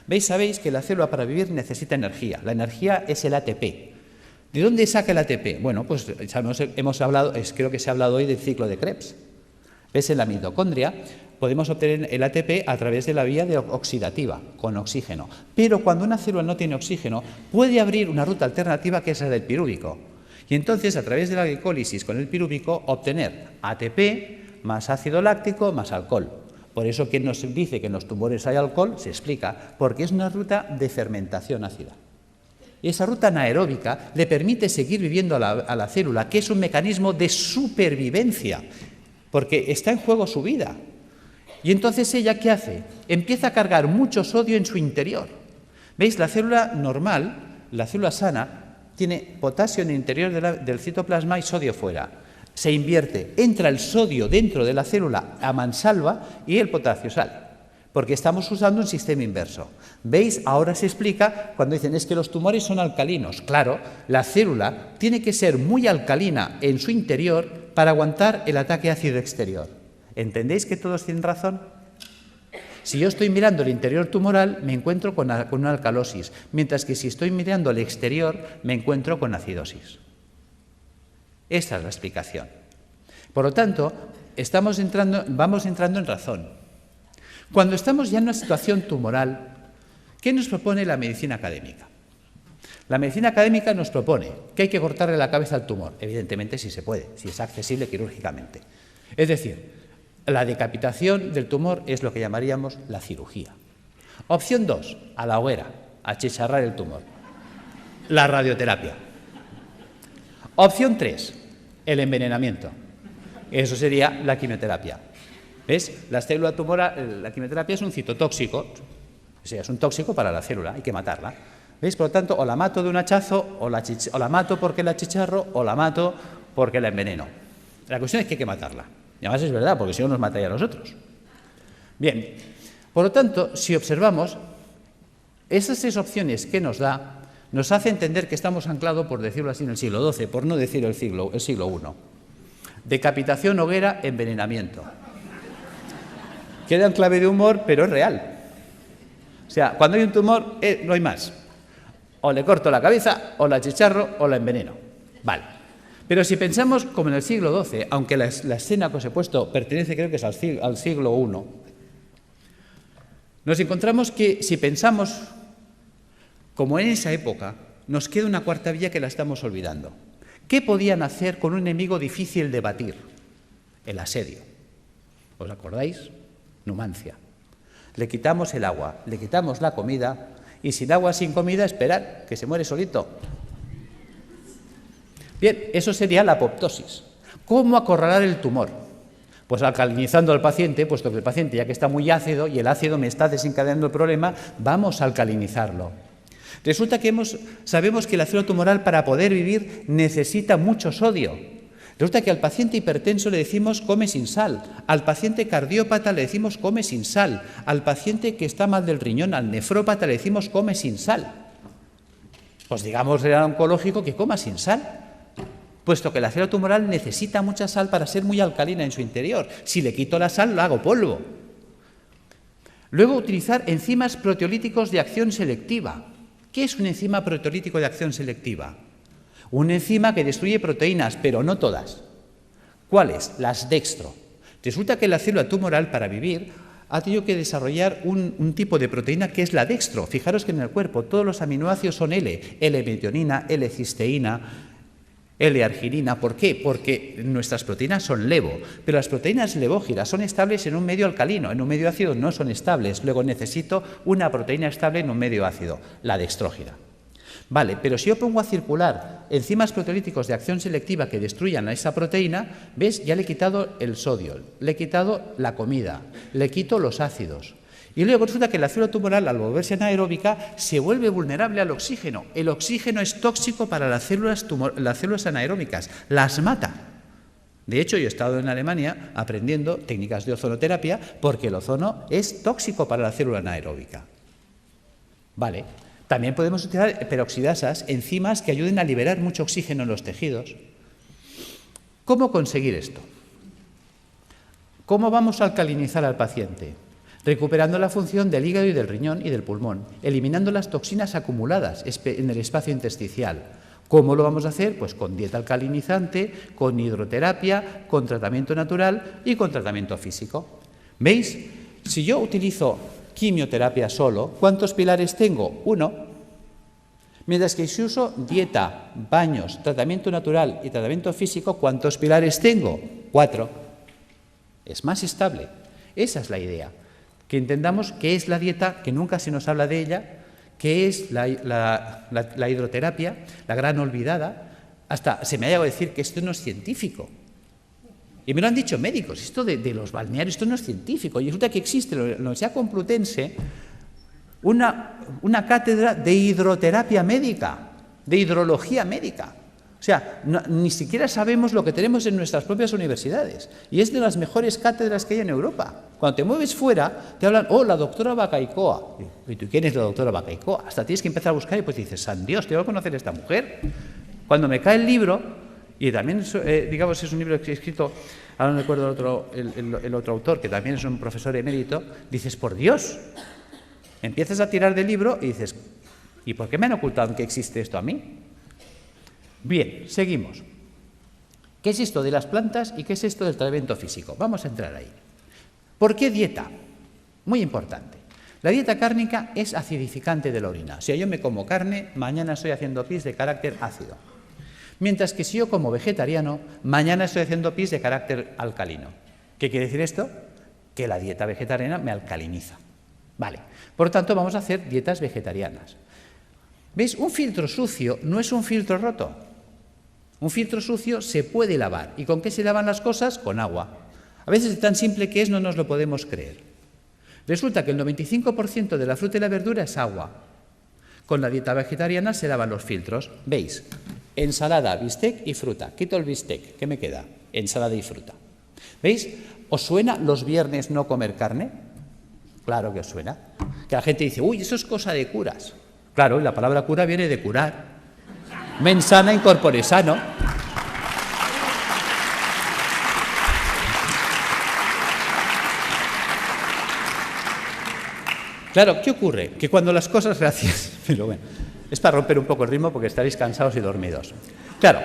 Speaker 2: ¿Veis? Sabéis que la célula para vivir necesita energía. La energía es el ATP. ¿De dónde saca el ATP? Bueno, pues creo que se ha hablado hoy del ciclo de Krebs. ¿Ves? En la mitocondria podemos obtener el ATP a través de la vía oxidativa, con oxígeno. Pero cuando una célula no tiene oxígeno, puede abrir una ruta alternativa que es la del pirúvico. Y entonces, a través de la glicólisis con el pirúvico, obtener ATP más ácido láctico más alcohol. Por eso, quien nos dice que en los tumores hay alcohol, se explica, porque es una ruta de fermentación ácida. Y esa ruta anaeróbica le permite seguir viviendo a la célula, que es un mecanismo de supervivencia, porque está en juego su vida. Y entonces ella, ¿qué hace? Empieza a cargar mucho sodio en su interior. ¿Veis? La célula normal, la célula sana, tiene potasio en el interior del citoplasma y sodio fuera. Se invierte, entra el sodio dentro de la célula a mansalva y el potasio sale, porque estamos usando un sistema inverso. ¿Veis? Ahora se explica cuando dicen es que los tumores son alcalinos. Claro, la célula tiene que ser muy alcalina en su interior para aguantar el ataque ácido exterior. ¿Entendéis que todos tienen razón? Si yo estoy mirando el interior tumoral, me encuentro con una alcalosis, mientras que si estoy mirando el exterior, me encuentro con acidosis. Esta es la explicación. Por lo tanto, vamos entrando en razón. Cuando estamos ya en una situación tumoral, ¿qué nos propone la medicina académica? La medicina académica nos propone que hay que cortarle la cabeza al tumor, evidentemente si se puede, si es accesible quirúrgicamente. Es decir, la decapitación del tumor es lo que llamaríamos la cirugía. Opción 2, a la hoguera, achicharrar el tumor. La radioterapia. Opción 3, el envenenamiento. Eso sería la quimioterapia. ¿Ves? La célula tumoral, la quimioterapia es un citotóxico, o sea, es un tóxico para la célula, hay que matarla. ¿Veis? Por lo tanto, o la mato de un hachazo, o la mato porque la achicharro, o la mato porque la enveneno. La cuestión es que hay que matarla. Y además es verdad, porque si no nos mataría a nosotros. Bien, por lo tanto, si observamos, esas tres opciones que nos da, nos hace entender que estamos anclados, por decirlo así, en el siglo XII, por no decir el siglo I. Decapitación, hoguera, envenenamiento. Queda en clave de humor, pero es real. O sea, cuando hay un tumor, no hay más. O le corto la cabeza, o la achicharro, o la enveneno. Vale. Pero si pensamos como en el siglo XII, aunque la escena que os he puesto pertenece, creo que es al siglo I, nos encontramos que si pensamos como en esa época, nos queda una cuarta vía que la estamos olvidando. ¿Qué podían hacer con un enemigo difícil de batir? El asedio. ¿Os acordáis? Numancia. Le quitamos el agua, le quitamos la comida, y sin agua, sin comida, esperar, que se muere solito. Bien, eso sería la apoptosis. ¿Cómo acorralar el tumor? Pues alcalinizando al paciente, puesto que el paciente ya que está muy ácido y el ácido me está desencadenando el problema, vamos a alcalinizarlo. Resulta que sabemos que el ácido tumoral para poder vivir necesita mucho sodio. Resulta que al paciente hipertenso le decimos come sin sal, al paciente cardiópata le decimos come sin sal, al paciente que está mal del riñón, al nefrópata le decimos come sin sal. Pues digamos al oncológico que coma sin sal, puesto que la célula tumoral necesita mucha sal para ser muy alcalina en su interior. Si le quito la sal, lo hago polvo. Luego, utilizar enzimas proteolíticos de acción selectiva. ¿Qué es un enzima proteolítico de acción selectiva? Una enzima que destruye proteínas, pero no todas. ¿Cuáles? Las dextro. Resulta que la célula tumoral, para vivir, ha tenido que desarrollar un tipo de proteína que es la dextro. Fijaros que en el cuerpo todos los aminoácidos son L-metionina, L-cisteína, L-arginina. ¿Por qué? Porque nuestras proteínas son levo, pero las proteínas levógiras son estables en un medio alcalino, en un medio ácido no son estables. Luego necesito una proteína estable en un medio ácido, la dextrógida. Vale, pero si yo pongo a circular enzimas proteolíticos de acción selectiva que destruyan a esa proteína, ¿ves? Ya le he quitado el sodio, le he quitado la comida, le quito los ácidos. Y luego resulta que la célula tumoral, al volverse anaeróbica, se vuelve vulnerable al oxígeno. El oxígeno es tóxico para las células anaeróbicas, las mata. De hecho, yo he estado en Alemania aprendiendo técnicas de ozonoterapia porque el ozono es tóxico para la célula anaeróbica. Vale. También podemos utilizar peroxidasas, enzimas que ayuden a liberar mucho oxígeno en los tejidos. ¿Cómo conseguir esto? ¿Cómo vamos a alcalinizar al paciente? Recuperando la función del hígado y del riñón y del pulmón, eliminando las toxinas acumuladas en el espacio intersticial. ¿Cómo lo vamos a hacer? Pues con dieta alcalinizante, con hidroterapia, con tratamiento natural y con tratamiento físico. ¿Veis? Si yo utilizo quimioterapia solo, ¿cuántos pilares tengo? 1. Mientras que si uso dieta, baños, tratamiento natural y tratamiento físico, ¿cuántos pilares tengo? 4. Es más estable. Esa es la idea. Que entendamos qué es la dieta, que nunca se nos habla de ella, qué es la hidroterapia, la gran olvidada. Hasta se me ha llegado a decir que esto no es científico. Y me lo han dicho médicos, esto de los balnearios, esto no es científico. Y resulta que existe en la Universidad Complutense una cátedra de hidroterapia médica, de hidrología médica. O sea, ni siquiera sabemos lo que tenemos en nuestras propias universidades. Y es de las mejores cátedras que hay en Europa. Cuando te mueves fuera, te hablan, oh, la doctora Bacaicoa. ¿Y tú quién es la doctora Bacaicoa? Hasta tienes que empezar a buscar y pues dices, san Dios, tengo que conocer a esta mujer. Cuando me cae el libro, y también, digamos, es un libro que he escrito, ahora no recuerdo el otro autor, que también es un profesor emérito, dices, por Dios, empiezas a tirar del libro y dices, ¿y por qué me han ocultado que existe esto a mí? Bien, seguimos. ¿Qué es esto de las plantas y qué es esto del tratamiento físico? Vamos a entrar ahí. ¿Por qué dieta? Muy importante. La dieta cárnica es acidificante de la orina. Si yo me como carne, mañana estoy haciendo pis de carácter ácido. Mientras que si yo como vegetariano, mañana estoy haciendo pis de carácter alcalino. ¿Qué quiere decir esto? Que la dieta vegetariana me alcaliniza. Vale. Por lo tanto, vamos a hacer dietas vegetarianas. ¿Veis? Un filtro sucio no es un filtro roto. Un filtro sucio se puede lavar. ¿Y con qué se lavan las cosas? Con agua. A veces es tan simple que no nos lo podemos creer. Resulta que el 95% de la fruta y la verdura es agua. Con la dieta vegetariana se lavan los filtros. ¿Veis? Ensalada, bistec y fruta. Quito el bistec. ¿Qué me queda? Ensalada y fruta. ¿Veis? ¿Os suena los viernes no comer carne? Claro que os suena. Que la gente dice, uy, eso es cosa de curas. Claro, y la palabra cura viene de curar. Mens sana in corpore sano. Claro, ¿qué ocurre? Que cuando las cosas gracias, pero bueno, es para romper un poco el ritmo porque estaréis cansados y dormidos. Claro,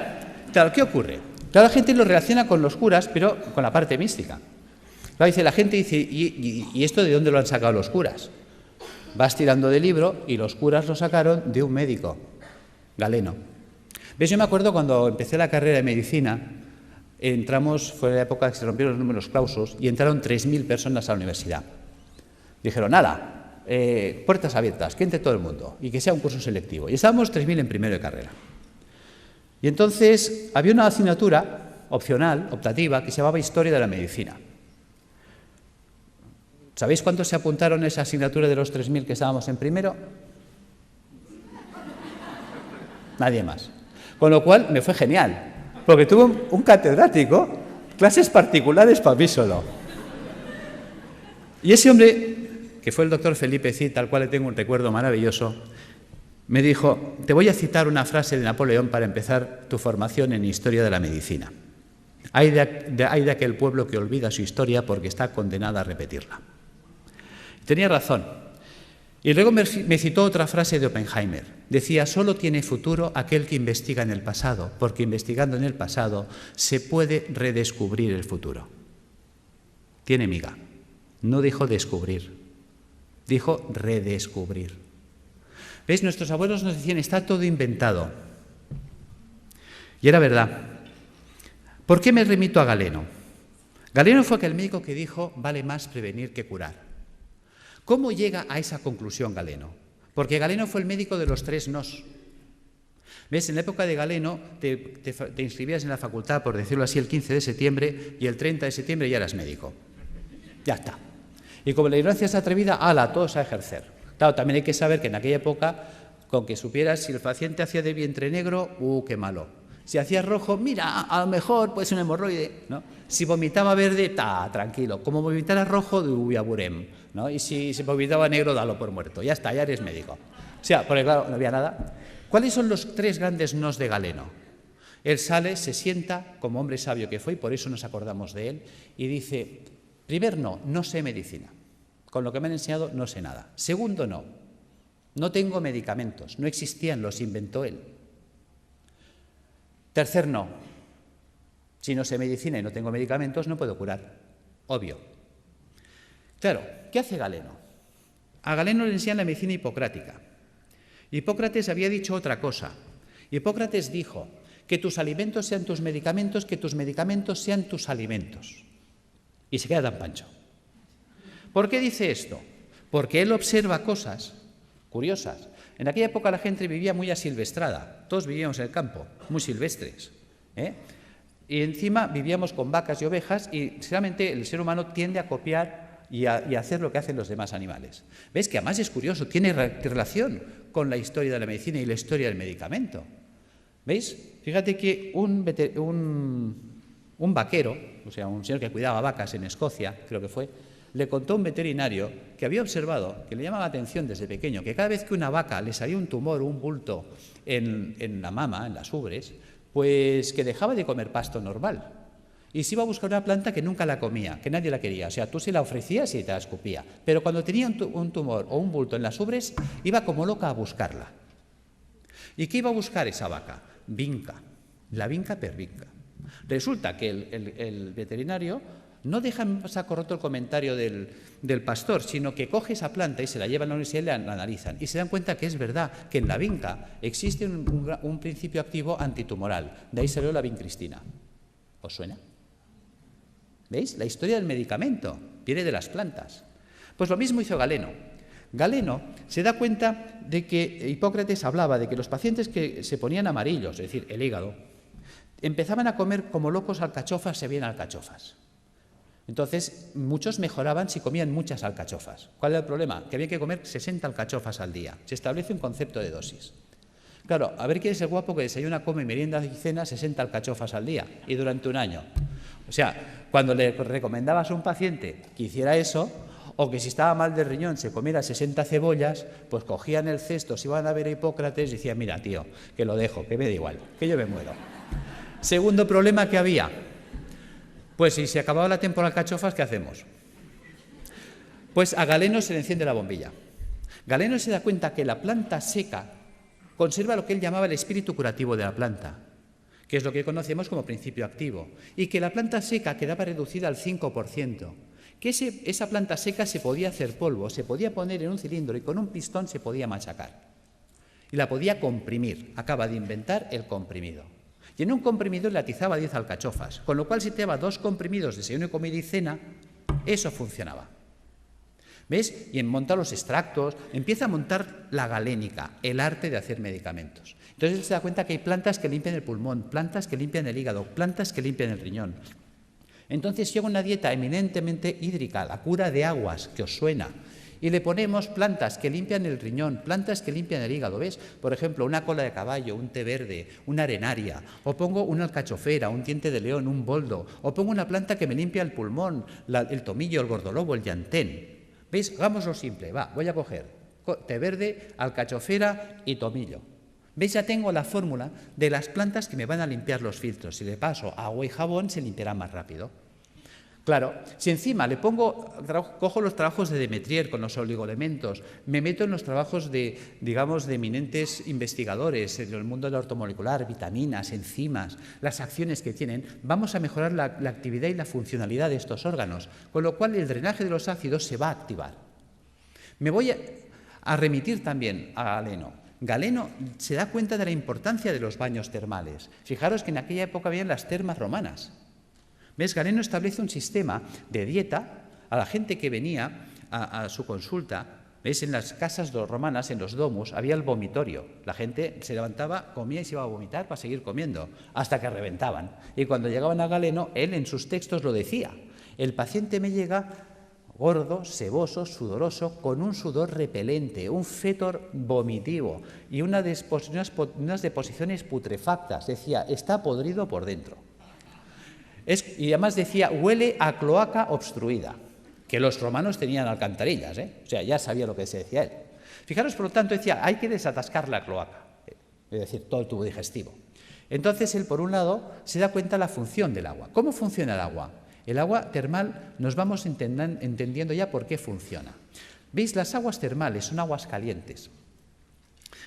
Speaker 2: ¿qué ocurre? Claro, la gente lo relaciona con los curas, pero con la parte mística. Claro, la gente dice, ¿y esto de dónde lo han sacado los curas? Vas tirando del libro y los curas lo sacaron de un médico, Galeno. ¿Ves? Yo me acuerdo cuando empecé la carrera de medicina, fue la época que se rompieron los números clausus y entraron 3.000 personas a la universidad. Dijeron, ¡hala! Puertas abiertas, que entre todo el mundo y que sea un curso selectivo. Y estábamos 3.000 en primero de carrera. Y entonces había una asignatura opcional, optativa, que se llamaba Historia de la Medicina. ¿Sabéis cuántos se apuntaron a esa asignatura de los 3.000 que estábamos en primero? Nadie más. Con lo cual me fue genial, porque tuve un catedrático, clases particulares para mí solo. Y ese hombre, que fue el doctor Felipe Cid, al cual le tengo un recuerdo maravilloso, me dijo: te voy a citar una frase de Napoleón para empezar tu formación en historia de la medicina. Hay de aquel pueblo que olvida su historia porque está condenado a repetirla. Tenía razón. Y luego me citó otra frase de Oppenheimer. Decía: solo tiene futuro aquel que investiga en el pasado, porque investigando en el pasado se puede redescubrir el futuro. Tiene miga. No dijo descubrir, dijo redescubrir. ¿Veis? Nuestros abuelos nos decían: está todo inventado. Y era verdad. ¿Por qué me remito a Galeno? Galeno fue aquel médico que dijo: vale más prevenir que curar. ¿Cómo llega a esa conclusión Galeno? Porque Galeno fue el médico de los 3 nos. ¿Ves? En la época de Galeno te inscribías en la facultad, por decirlo así, el 15 de septiembre y el 30 de septiembre ya eras médico. Ya está. Y como la ignorancia es atrevida, ¡hala!, todos a ejercer. Claro, también hay que saber que en aquella época, con que supieras si el paciente hacía de vientre negro, ¡qué malo! Si hacía rojo, mira, a lo mejor puede ser un hemorroide, ¿no? Si vomitaba verde, tranquilo. Como vomitara rojo, aburem, ¿no? Y si se vomitaba negro, dalo por muerto. Ya está, ya eres médico. O sea, porque claro, no había nada. ¿Cuáles son los 3 grandes nos de Galeno? Él sale, se sienta, como hombre sabio que fue, y por eso nos acordamos de él, y dice: primer no sé medicina. Con lo que me han enseñado no sé nada. Segundo no tengo medicamentos, no existían, los inventó él. Tercer no, si no sé medicina y no tengo medicamentos, no puedo curar. Obvio. Claro, ¿qué hace Galeno? A Galeno le enseñan la medicina hipocrática. Hipócrates había dicho otra cosa. Hipócrates dijo: que tus alimentos sean tus medicamentos, que tus medicamentos sean tus alimentos. Y se queda tan pancho. ¿Por qué dice esto? Porque él observa cosas curiosas. En aquella época la gente vivía muy asilvestrada, todos vivíamos en el campo, muy silvestres, y encima vivíamos con vacas y ovejas, y realmente el ser humano tiende a copiar y a hacer lo que hacen los demás animales. ¿Ves? Que además es curioso, tiene relación con la historia de la medicina y la historia del medicamento. ¿Veis? Fíjate que un vaquero, o sea, un señor que cuidaba vacas en Escocia, creo que fue, le contó a un veterinario que había observado, que le llamaba la atención desde pequeño, que cada vez que una vaca le salía un tumor o un bulto en la mama, en las ubres, pues que dejaba de comer pasto normal y se iba a buscar una planta que nunca la comía, que nadie la quería. O sea, tú se la ofrecías y te la escupía. Pero cuando tenía un tumor o un bulto en las ubres, iba como loca a buscarla. ¿Y qué iba a buscar esa vaca? Vinca, la vinca per vinca. Resulta que el veterinario no deja en saco roto el comentario del pastor, sino que coge esa planta y se la lleva a la universidad y la analizan. Y se dan cuenta que es verdad, que en la vinca existe un principio activo antitumoral. De ahí salió la vincristina. ¿Os suena? ¿Veis? La historia del medicamento viene de las plantas. Pues lo mismo hizo Galeno. Galeno se da cuenta de que Hipócrates hablaba de que los pacientes que se ponían amarillos, es decir, el hígado, empezaban a comer como locos alcachofas, se veían alcachofas. Entonces, muchos mejoraban si comían muchas alcachofas. ¿Cuál era el problema? Que había que comer 60 alcachofas al día. Se establece un concepto de dosis. Claro, a ver quién es el guapo que desayuna, come, merienda y cena 60 alcachofas al día y durante un año. O sea, cuando le recomendabas a un paciente que hiciera eso, o que si estaba mal del riñón se comiera 60 cebollas, pues cogían el cesto, se iban a ver a Hipócrates y decían: mira, tío, que lo dejo, que me da igual, que yo me muero. Segundo problema que había: pues si se acababa la temporada de alcachofas, ¿qué hacemos? Pues a Galeno se le enciende la bombilla. Galeno se da cuenta que la planta seca conserva lo que él llamaba el espíritu curativo de la planta, que es lo que conocemos como principio activo, y que la planta seca quedaba reducida al 5%, que esa planta seca se podía hacer polvo, se podía poner en un cilindro y con un pistón se podía machacar. Y la podía comprimir. Acaba de inventar el comprimido. Y en un comprimidor le atizaba 10 alcachofas, con lo cual si te daba 2 comprimidos de desayuno, comida y cena, eso funcionaba. ¿Ves? Y monta los extractos, empieza a montar la galénica, el arte de hacer medicamentos. Entonces él se da cuenta que hay plantas que limpian el pulmón, plantas que limpian el hígado, plantas que limpian el riñón. Entonces, si hago una dieta eminentemente hídrica, la cura de aguas, que os suena, y le ponemos plantas que limpian el riñón, plantas que limpian el hígado, ¿ves? Por ejemplo, una cola de caballo, un té verde, una arenaria, o pongo una alcachofera, un diente de león, un boldo, o pongo una planta que me limpia el pulmón, el tomillo, el gordolobo, el llantén. ¿Veis? Hagámoslo simple. Va, voy a coger té verde, alcachofera y tomillo. ¿Veis? Ya tengo la fórmula de las plantas que me van a limpiar los filtros. Si le paso agua y jabón, se limpiará más rápido. Claro, si encima le cojo los trabajos de Demetrier con los oligoelementos, me meto en los trabajos de eminentes investigadores en el mundo de la ortomolecular, vitaminas, enzimas, las acciones que tienen, vamos a mejorar la actividad y la funcionalidad de estos órganos, con lo cual el drenaje de los ácidos se va a activar. Me voy a remitir también a Galeno. Galeno se da cuenta de la importancia de los baños termales. Fijaros que en aquella época habían las termas romanas. ¿Ves? Galeno establece un sistema de dieta a la gente que venía a su consulta. ¿Ves? En las casas romanas, en los domus, había el vomitorio. La gente se levantaba, comía y se iba a vomitar para seguir comiendo, hasta que reventaban. Y cuando llegaban a Galeno, él en sus textos lo decía. El paciente me llega gordo, seboso, sudoroso, con un sudor repelente, un fétor vomitivo y unas deposiciones putrefactas. Decía, está podrido por dentro. Y además decía, huele a cloaca obstruida, que los romanos tenían alcantarillas, o sea, ya sabía lo que se decía él. Fijaros, por lo tanto, decía, hay que desatascar la cloaca, es decir, todo el tubo digestivo. Entonces, él, por un lado, se da cuenta de la función del agua. ¿Cómo funciona el agua? El agua termal nos vamos entendiendo ya por qué funciona. ¿Veis? Las aguas termales son aguas calientes.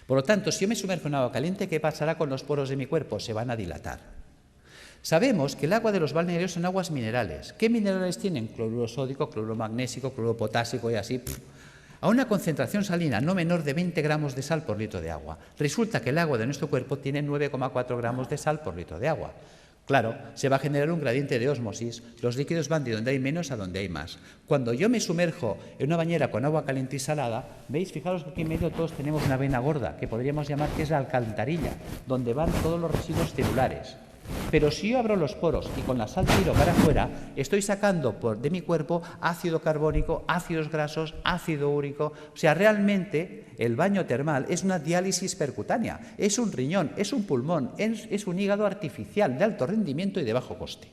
Speaker 2: Por lo tanto, si yo me sumerjo en agua caliente, ¿qué pasará con los poros de mi cuerpo? Se van a dilatar. Sabemos que el agua de los balnearios son aguas minerales. ¿Qué minerales tienen? Cloruro sódico, cloruro magnésico, cloruro potásico y así. A una concentración salina no menor de 20 gramos de sal por litro de agua. Resulta que el agua de nuestro cuerpo tiene 9,4 gramos de sal por litro de agua. Claro, se va a generar un gradiente de ósmosis. Los líquidos van de donde hay menos a donde hay más. Cuando yo me sumerjo en una bañera con agua caliente y salada, ¿veis? Fijaros que aquí en medio todos tenemos una vena gorda, que podríamos llamar que es la alcantarilla, donde van todos los residuos celulares. Pero si yo abro los poros y con la sal tiro para afuera, estoy sacando de mi cuerpo ácido carbónico, ácidos grasos, ácido úrico. O sea, realmente el baño termal es una diálisis percutánea, es un riñón, es un pulmón, es un hígado artificial de alto rendimiento y de bajo coste.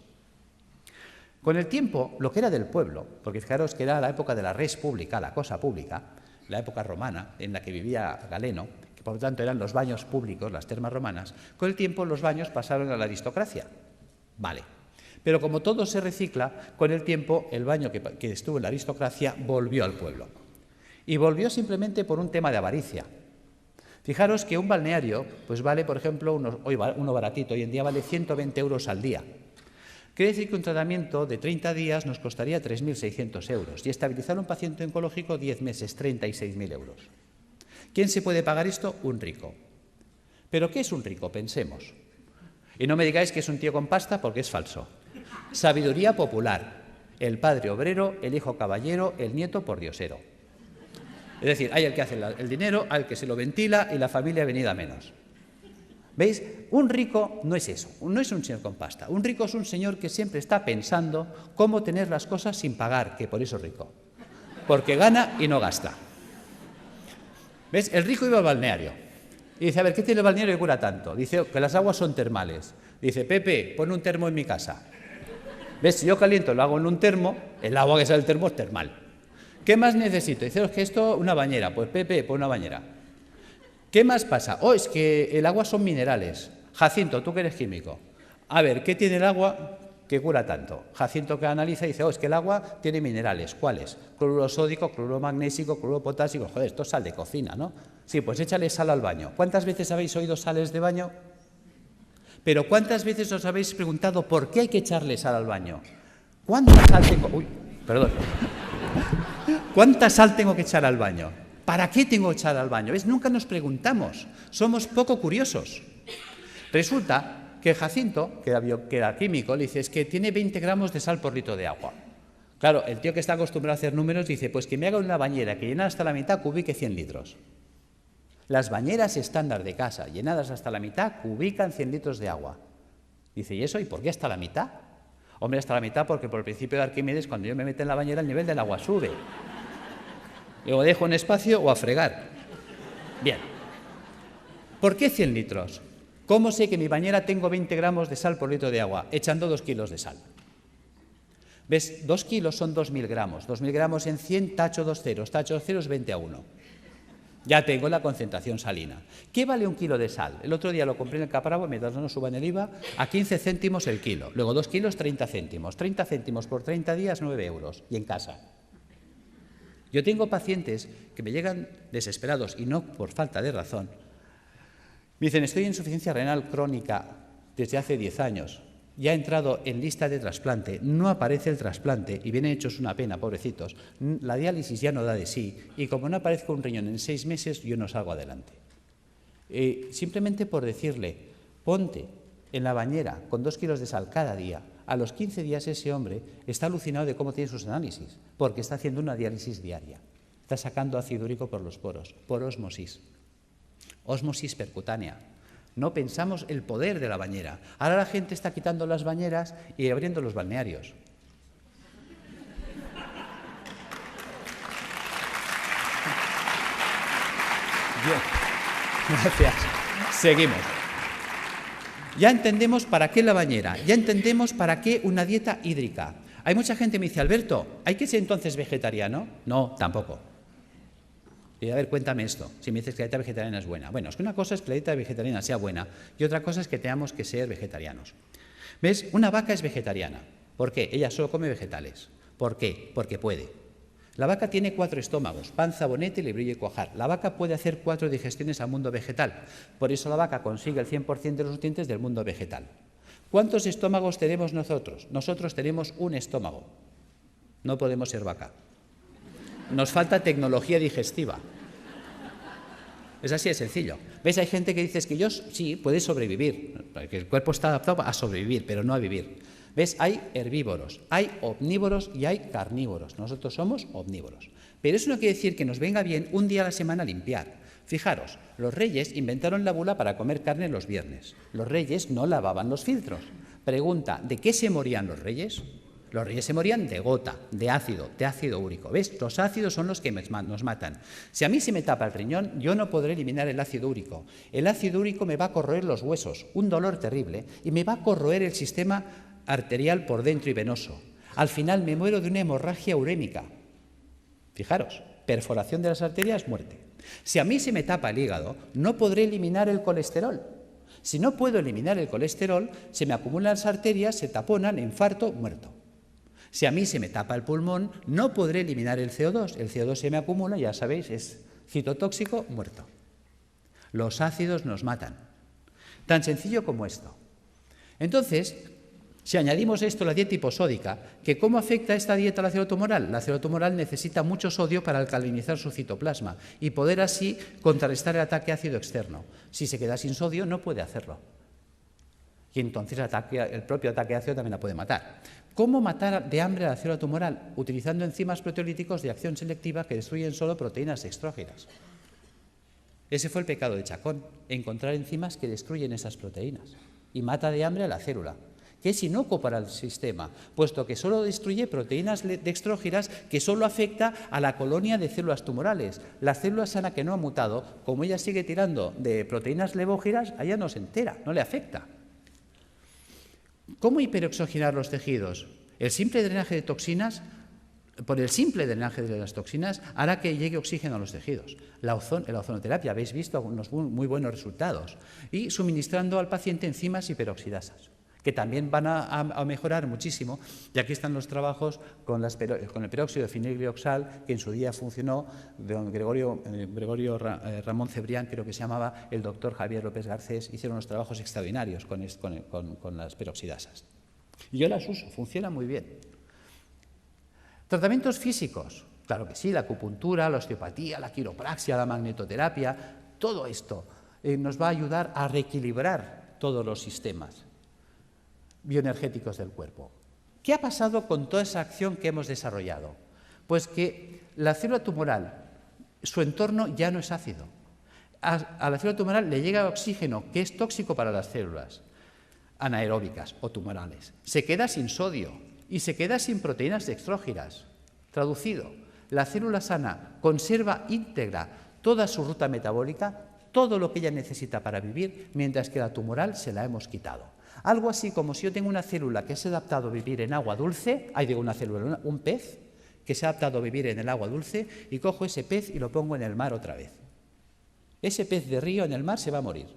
Speaker 2: Con el tiempo, lo que era del pueblo, porque fijaros que era la época de la res pública, la cosa pública, la época romana en la que vivía Galeno, por lo tanto eran los baños públicos, las termas romanas, con el tiempo los baños pasaron a la aristocracia. Vale. Pero como todo se recicla, con el tiempo el baño que estuvo en la aristocracia volvió al pueblo. Y volvió simplemente por un tema de avaricia. Fijaros que un balneario pues vale, por ejemplo, uno baratito, hoy en día vale 120 euros al día. Quiere decir que un tratamiento de 30 días nos costaría 3.600 euros y estabilizar a un paciente oncológico 10 meses, 36.000 euros. ¿Quién se puede pagar esto? Un rico. ¿Pero qué es un rico? Pensemos. Y no me digáis que es un tío con pasta porque es falso. Sabiduría popular. El padre obrero, el hijo caballero, el nieto pordiosero. Es decir, hay el que hace el dinero, hay el que se lo ventila y la familia venida menos. ¿Veis? Un rico no es eso, no es un señor con pasta. Un rico es un señor que siempre está pensando cómo tener las cosas sin pagar, que por eso es rico. Porque gana y no gasta. ¿Ves? El rico iba al balneario y dice, a ver, ¿qué tiene el balneario que cura tanto? Dice que las aguas son termales. Dice, Pepe, pon un termo en mi casa. ¿Ves? Si yo caliento, lo hago en un termo, el agua que sale del termo es termal. ¿Qué más necesito? Dice, es que esto, una bañera. Pues Pepe, pon una bañera. ¿Qué más pasa? Oh, es que el agua son minerales. Jacinto, tú que eres químico. A ver, ¿qué tiene el agua que cura tanto? Jacinto que analiza y dice, es que el agua tiene minerales. ¿Cuáles? Cloruro sódico, cloruro magnésico, cloruro potásico. Joder, esto es sal de cocina, ¿no? Sí, pues échale sal al baño. ¿Cuántas veces habéis oído sales de baño? Pero ¿cuántas veces os habéis preguntado por qué hay que echarle sal al baño? ¿Cuánta sal tengo? Uy, perdón. ¿Cuánta sal tengo que echar al baño? ¿Para qué tengo que echar al baño? ¿Ves? Nunca nos preguntamos. Somos poco curiosos. Resulta que Jacinto, que era químico, le dice, es que tiene 20 gramos de sal por litro de agua. Claro, el tío que está acostumbrado a hacer números dice, pues que me haga una bañera que llenada hasta la mitad cubique 100 litros. Las bañeras estándar de casa, llenadas hasta la mitad, cubican 100 litros de agua. Dice, ¿y eso? ¿Y por qué hasta la mitad? Hombre, hasta la mitad, porque por el principio de Arquímedes, cuando yo me meto en la bañera, el nivel del agua sube. Y o dejo un espacio o a fregar. Bien. ¿Por qué 100 litros? ¿Cómo sé que en mi bañera tengo 20 gramos de sal por litro de agua? Echando 2 kilos de sal. ¿Ves? 2 kilos son 2.000 gramos. 2.000 gramos en 100, tacho 2 ceros. Tacho 2 ceros, 20:1. Ya tengo la concentración salina. ¿Qué vale 1 kilo de sal? El otro día lo compré en el Capravo, mientras no suban el IVA, a 15 céntimos el kilo. Luego 2 kilos, 30 céntimos. 30 céntimos por 30 días, 9 euros. Y en casa. Yo tengo pacientes que me llegan desesperados, y no por falta de razón. Me dicen, estoy en insuficiencia renal crónica desde hace 10 años. Ya ha entrado en lista de trasplante, no aparece el trasplante y vienen hechos una pena, pobrecitos. La diálisis ya no da de sí y como no aparezca un riñón en 6 meses, yo no salgo adelante. Simplemente por decirle, ponte en la bañera con 2 kilos de sal cada día, a los 15 días ese hombre está alucinado de cómo tiene sus análisis, porque está haciendo una diálisis diaria. Está sacando ácido úrico por los poros, por ósmosis. Ósmosis percutánea. No pensamos el poder de la bañera. Ahora la gente está quitando las bañeras y abriendo los balnearios. Bien, gracias. Seguimos. Ya entendemos para qué la bañera, ya entendemos para qué una dieta hídrica. Hay mucha gente que me dice, Alberto, ¿hay que ser entonces vegetariano? No, tampoco. Y a ver, cuéntame esto, si me dices que la dieta vegetariana es buena. Bueno, es que una cosa es que la dieta vegetariana sea buena y otra cosa es que tengamos que ser vegetarianos. ¿Ves? Una vaca es vegetariana. ¿Por qué? Ella solo come vegetales. ¿Por qué? Porque puede. La vaca tiene 4 estómagos, panza, bonete, librillo y cuajar. La vaca puede hacer 4 digestiones al mundo vegetal. Por eso la vaca consigue el 100% de los nutrientes del mundo vegetal. ¿Cuántos estómagos tenemos nosotros? Nosotros tenemos un estómago. No podemos ser vaca. Nos falta tecnología digestiva. Es así de sencillo. ¿Ves? Hay gente que dice que yo sí, puede sobrevivir, porque el cuerpo está adaptado a sobrevivir, pero no a vivir. ¿Ves? Hay herbívoros, hay omnívoros y hay carnívoros. Nosotros somos omnívoros. Pero eso no quiere decir que nos venga bien un día a la semana limpiar. Fijaros, los reyes inventaron la bula para comer carne los viernes. Los reyes no lavaban los filtros. Pregunta, ¿de qué se morían los reyes? Los reyes se morían de gota, de ácido úrico. ¿Ves? Los ácidos son los que nos matan. Si a mí se me tapa el riñón, yo no podré eliminar el ácido úrico. El ácido úrico me va a corroer los huesos, un dolor terrible, y me va a corroer el sistema arterial por dentro y venoso. Al final me muero de una hemorragia urémica. Fijaros, perforación de las arterias, muerte. Si a mí se me tapa el hígado, no podré eliminar el colesterol. Si no puedo eliminar el colesterol, se me acumulan las arterias, se taponan, infarto, muerto. Si a mí se me tapa el pulmón, no podré eliminar el CO2. El CO2 se me acumula, ya sabéis, es citotóxico, muerto. Los ácidos nos matan. Tan sencillo como esto. Entonces, si añadimos esto a la dieta hiposódica, que ¿cómo afecta esta dieta a la célula tumoral? La célula tumoral necesita mucho sodio para alcalinizar su citoplasma y poder así contrarrestar el ataque ácido externo. Si se queda sin sodio, no puede hacerlo. Y entonces el propio ataque ácido también la puede matar. ¿Cómo matar de hambre a la célula tumoral? Utilizando enzimas proteolíticos de acción selectiva que destruyen solo proteínas extrógenas. Ese fue el pecado de Chacón, encontrar enzimas que destruyen esas proteínas y mata de hambre a la célula, que es inocuo para el sistema, puesto que solo destruye proteínas dextrógenas que solo afecta a la colonia de células tumorales. La célula sana que no ha mutado, como ella sigue tirando de proteínas levógenas, a ella no se entera, no le afecta. ¿Cómo hiperoxigenar los tejidos? El simple drenaje de toxinas, por el simple drenaje de las toxinas, hará que llegue oxígeno a los tejidos. La ozonoterapia, habéis visto unos muy buenos resultados. Y suministrando al paciente enzimas hiperoxidasas, que también van a mejorar muchísimo. Y aquí están los trabajos con el peróxido de fenilglioxal, que en su día funcionó, de don Gregorio Ramón Cebrián, creo que se llamaba, el doctor Javier López Garcés, hicieron unos trabajos extraordinarios con las peroxidasas. Y yo las uso, funciona muy bien. Tratamientos físicos, claro que sí, la acupuntura, la osteopatía, la quiropraxia, la magnetoterapia, todo esto nos va a ayudar a reequilibrar todos los sistemas bioenergéticos del cuerpo. ¿Qué ha pasado con toda esa acción que hemos desarrollado? Pues que la célula tumoral, su entorno ya no es ácido. A la célula tumoral le llega oxígeno, que es tóxico para las células.
Speaker 3: anaeróbicas o tumorales. Se queda sin sodio y se queda sin proteínas dextrógiras. Traducido, la célula sana conserva íntegra toda su ruta metabólica, todo lo que ella necesita para vivir, mientras que la tumoral se la hemos quitado. Algo así como si yo tengo una célula que se ha adaptado a vivir en agua dulce, un pez que se ha adaptado a vivir en el agua dulce, y cojo ese pez y lo pongo en el mar otra vez. Ese pez de río en el mar se va a morir,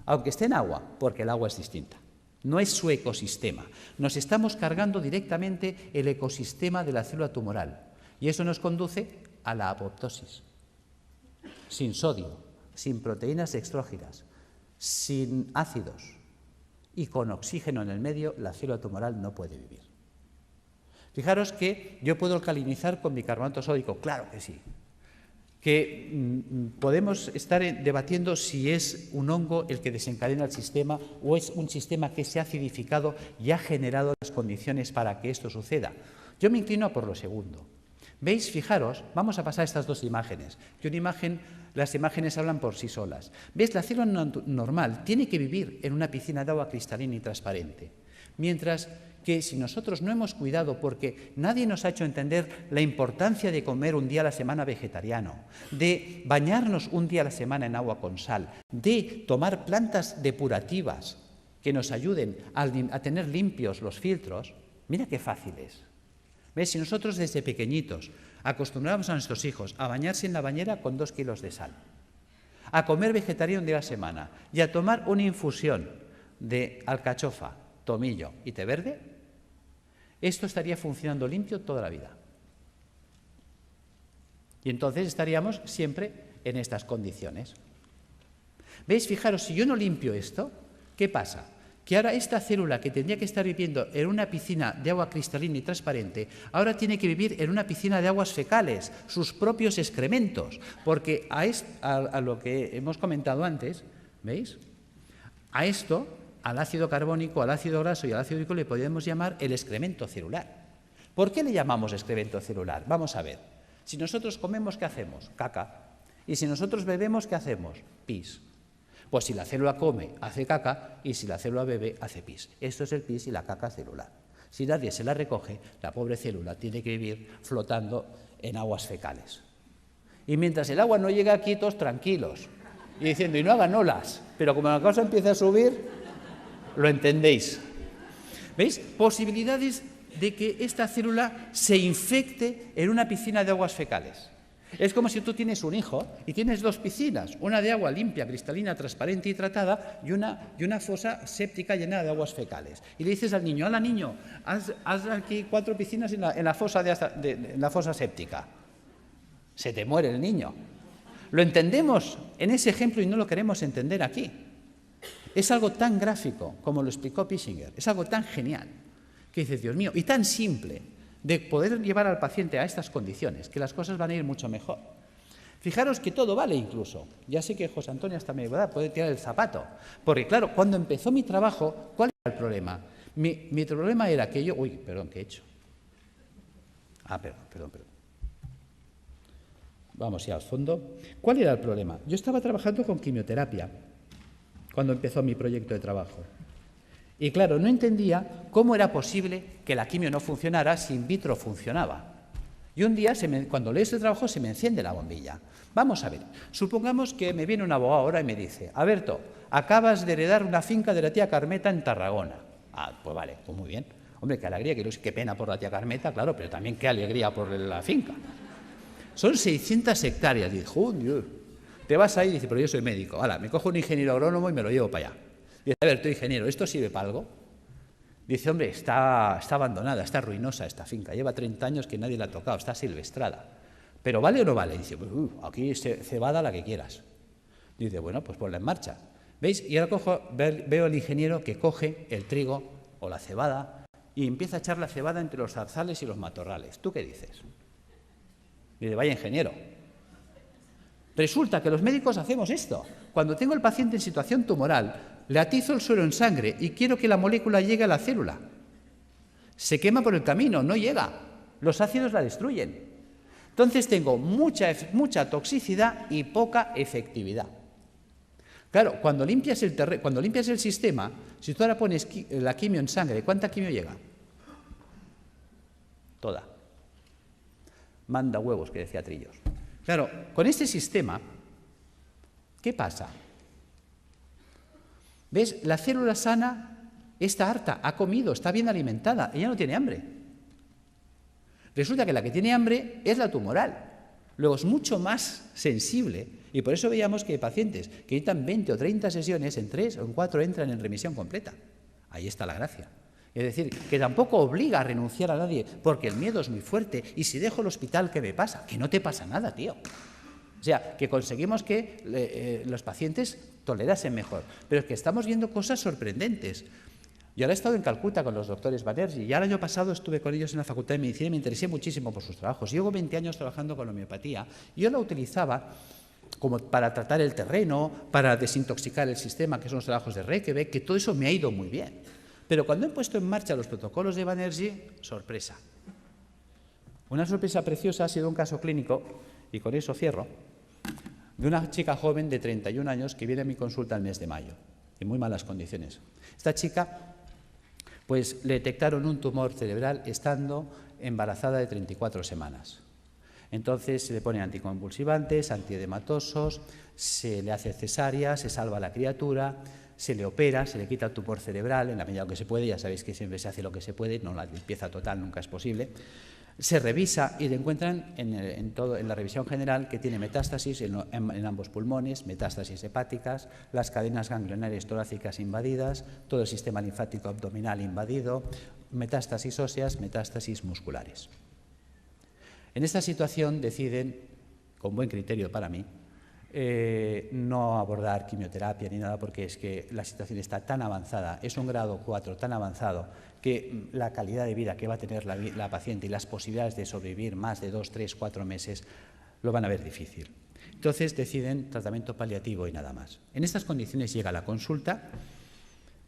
Speaker 3: aunque esté en agua, porque el agua es distinta. No es su ecosistema. Nos estamos cargando directamente el ecosistema de la célula tumoral, y eso nos conduce a la apoptosis. Sin sodio, sin proteínas dextrógiras, sin ácidos y con oxígeno en el medio, la célula tumoral no puede vivir. Fijaros que yo puedo alcalinizar con bicarbonato sódico, claro que sí. Que podemos estar debatiendo si es un hongo el que desencadena el sistema o es un sistema que se ha acidificado y ha generado las condiciones para que esto suceda. Yo me inclino por lo segundo. ¿Veis? Fijaros, vamos a pasar estas dos imágenes. Que las imágenes hablan por sí solas. ¿Veis? La célula normal tiene que vivir en una piscina de agua cristalina y transparente. Mientras que si nosotros no hemos cuidado, porque nadie nos ha hecho entender la importancia de comer un día a la semana vegetariano, de bañarnos un día a la semana en agua con sal, de tomar plantas depurativas que nos ayuden a tener limpios los filtros, mira qué fácil es. ¿Ves? Si nosotros desde pequeñitos acostumbramos a nuestros hijos a bañarse en la bañera con 2 kilos de sal, a comer vegetariano un día a la semana y a tomar una infusión de alcachofa, tomillo y té verde, esto estaría funcionando limpio toda la vida. Y entonces estaríamos siempre en estas condiciones. ¿Veis? Fijaros, si yo no limpio esto, ¿qué pasa? Que ahora esta célula que tendría que estar viviendo en una piscina de agua cristalina y transparente, ahora tiene que vivir en una piscina de aguas fecales, sus propios excrementos, porque a lo que hemos comentado antes, ¿veis? A esto, al ácido carbónico, al ácido graso y al ácido úrico le podríamos llamar el excremento celular. ¿Por qué le llamamos excremento celular? Vamos a ver. Si nosotros comemos, ¿qué hacemos? Caca. Y si nosotros bebemos, ¿qué hacemos? Pis. Pues si la célula come, hace caca, y si la célula bebe, hace pis. Esto es el pis y la caca celular. Si nadie se la recoge, la pobre célula tiene que vivir flotando en aguas fecales. Y mientras el agua no llega aquí, todos tranquilos, y diciendo, y no hagan olas, pero como la cosa empieza a subir, lo entendéis. ¿Veis? Posibilidades de que esta célula se infecte en una piscina de aguas fecales. Es como si tú tienes un hijo y tienes 2 piscinas, una de agua limpia, cristalina, transparente y tratada y una fosa séptica llena de aguas fecales. Y le dices al niño, hola niño, haz aquí 4 piscinas en la fosa séptica. Se te muere el niño. Lo entendemos en ese ejemplo y no lo queremos entender aquí. Es algo tan gráfico como lo explicó Pischinger, es algo tan genial que dices, Dios mío, y tan simple de poder llevar al paciente a estas condiciones, que las cosas van a ir mucho mejor. Fijaros que todo vale incluso. Ya sé que José Antonio hasta me puede tirar el zapato, porque claro, cuando empezó mi trabajo, ¿cuál era el problema? Mi problema era que yo... Uy, perdón, ¿qué he hecho? Perdón. Vamos ya al fondo. ¿Cuál era el problema? Yo estaba trabajando con quimioterapia cuando empezó mi proyecto de trabajo. Y claro, no entendía cómo era posible que la quimio no funcionara si in vitro funcionaba. Y un día, cuando leo este trabajo, se me enciende la bombilla. Vamos a ver, supongamos que me viene un abogado ahora y me dice, Alberto, acabas de heredar una finca de la tía Carmeta en Tarragona. Pues vale, pues muy bien. Hombre, qué alegría, qué pena por la tía Carmeta, claro, pero también qué alegría por la finca. Son 600 hectáreas. Dice, Dios. Te vas ahí y dices, pero yo soy médico. Ahora, me cojo un ingeniero agrónomo y me lo llevo para allá. Dice, a ver, tú ingeniero, ¿esto sirve para algo? Dice, hombre, está abandonada, está ruinosa esta finca, lleva 30 años que nadie la ha tocado, está silvestrada. ¿Pero vale o no vale? Dice, pues aquí cebada la que quieras. Dice, bueno, pues ponla en marcha. ¿Veis? Y ahora veo al ingeniero que coge el trigo o la cebada y empieza a echar la cebada entre los zarzales y los matorrales. ¿Tú qué dices? Dice, vaya ingeniero. Resulta que los médicos hacemos esto. Cuando tengo el paciente en situación tumoral, le atizo el suero en sangre y quiero que la molécula llegue a la célula. Se quema por el camino, no llega. Los ácidos la destruyen. Entonces tengo mucha toxicidad y poca efectividad. Claro, cuando limpias el sistema, si tú ahora pones la quimio en sangre, ¿cuánta quimio llega? Toda. Manda huevos, que decía Trillos. Claro, con este sistema, ¿qué pasa? ¿Ves? La célula sana está harta, ha comido, está bien alimentada, ella no tiene hambre. Resulta que la que tiene hambre es la tumoral. Luego es mucho más sensible y por eso veíamos que hay pacientes que necesitan 20 o 30 sesiones, en 3 o en 4 entran en remisión completa. Ahí está la gracia. Es decir, que tampoco obliga a renunciar a nadie porque el miedo es muy fuerte y si dejo el hospital, ¿qué me pasa? Que no te pasa nada, tío. O sea, que conseguimos que los pacientes tolerasen mejor. Pero es que estamos viendo cosas sorprendentes. Yo ahora he estado en Calcuta con los doctores Banerjee. Ya el año pasado estuve con ellos en la Facultad de Medicina y me interesé muchísimo por sus trabajos. Llevo 20 años trabajando con la homeopatía y yo la utilizaba como para tratar el terreno, para desintoxicar el sistema, que son los trabajos de Reykjavik, que todo eso me ha ido muy bien. Pero cuando he puesto en marcha los protocolos de Banerjee, sorpresa. Una sorpresa preciosa ha sido un caso clínico, y con eso cierro, de una chica joven de 31 años que viene a mi consulta el mes de mayo, en muy malas condiciones. Esta chica, pues le detectaron un tumor cerebral estando embarazada de 34 semanas. Entonces se le ponen anticonvulsivantes, antiedematosos, se le hace cesárea, se salva a la criatura, se le opera, se le quita el tumor cerebral en la medida que se puede, ya sabéis que siempre se hace lo que se puede, no la limpieza total nunca es posible. Se revisa y le encuentran en la revisión general que tiene metástasis en ambos pulmones, metástasis hepáticas, las cadenas ganglionarias torácicas invadidas, todo el sistema linfático abdominal invadido, metástasis óseas, metástasis musculares. En esta situación deciden, con buen criterio para mí, no abordar quimioterapia ni nada porque es que la situación está tan avanzada, es un grado 4 tan avanzado que la calidad de vida que va a tener la paciente y las posibilidades de sobrevivir más de 2, 3, 4 meses lo van a ver difícil. Entonces deciden tratamiento paliativo y nada más. En estas condiciones llega la consulta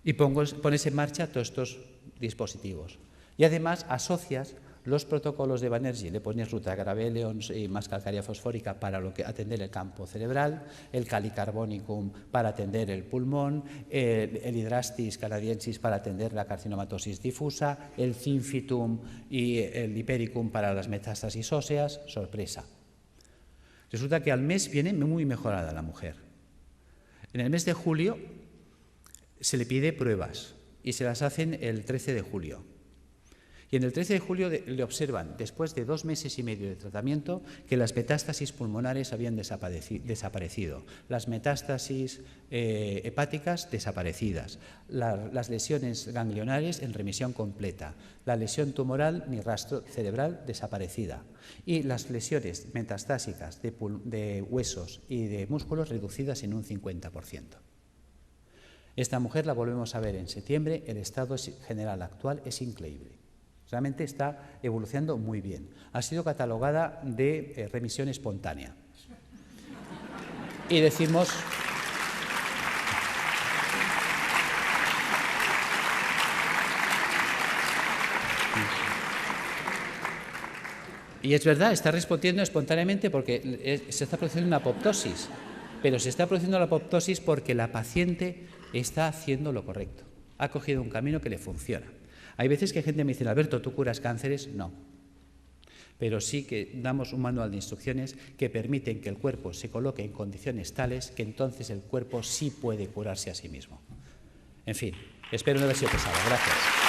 Speaker 3: y pones en marcha todos estos dispositivos. Y además asocias los protocolos de Banerjee, le pones rutagravellium y más calcárea fosfórica para atender el campo cerebral, el calicarbonicum para atender el pulmón, el hidrastis canadiensis para atender la carcinomatosis difusa, el zinfitum y el hipericum para las metástasis óseas. Sorpresa. Resulta que al mes viene muy mejorada la mujer. En el mes de julio se le pide pruebas y se las hacen el 13 de julio. Y en el 13 de julio le observan, después de 2 meses y medio de tratamiento, que las metástasis pulmonares habían desaparecido, las metástasis hepáticas desaparecidas, las lesiones ganglionares en remisión completa, la lesión tumoral ni rastro cerebral desaparecida y las lesiones metastásicas de huesos y de músculos reducidas en un 50%. Esta mujer la volvemos a ver en septiembre, el estado general actual es increíble. Realmente está evolucionando muy bien. Ha sido catalogada de remisión espontánea. Y decimos... Y es verdad, está respondiendo espontáneamente porque se está produciendo una apoptosis. Pero se está produciendo la apoptosis porque la paciente está haciendo lo correcto. Ha cogido un camino que le funciona. Hay veces que gente me dice, Alberto, ¿tú curas cánceres? No. Pero sí que damos un manual de instrucciones que permiten que el cuerpo se coloque en condiciones tales que entonces el cuerpo sí puede curarse a sí mismo. En fin, espero no haber sido pesado. Gracias.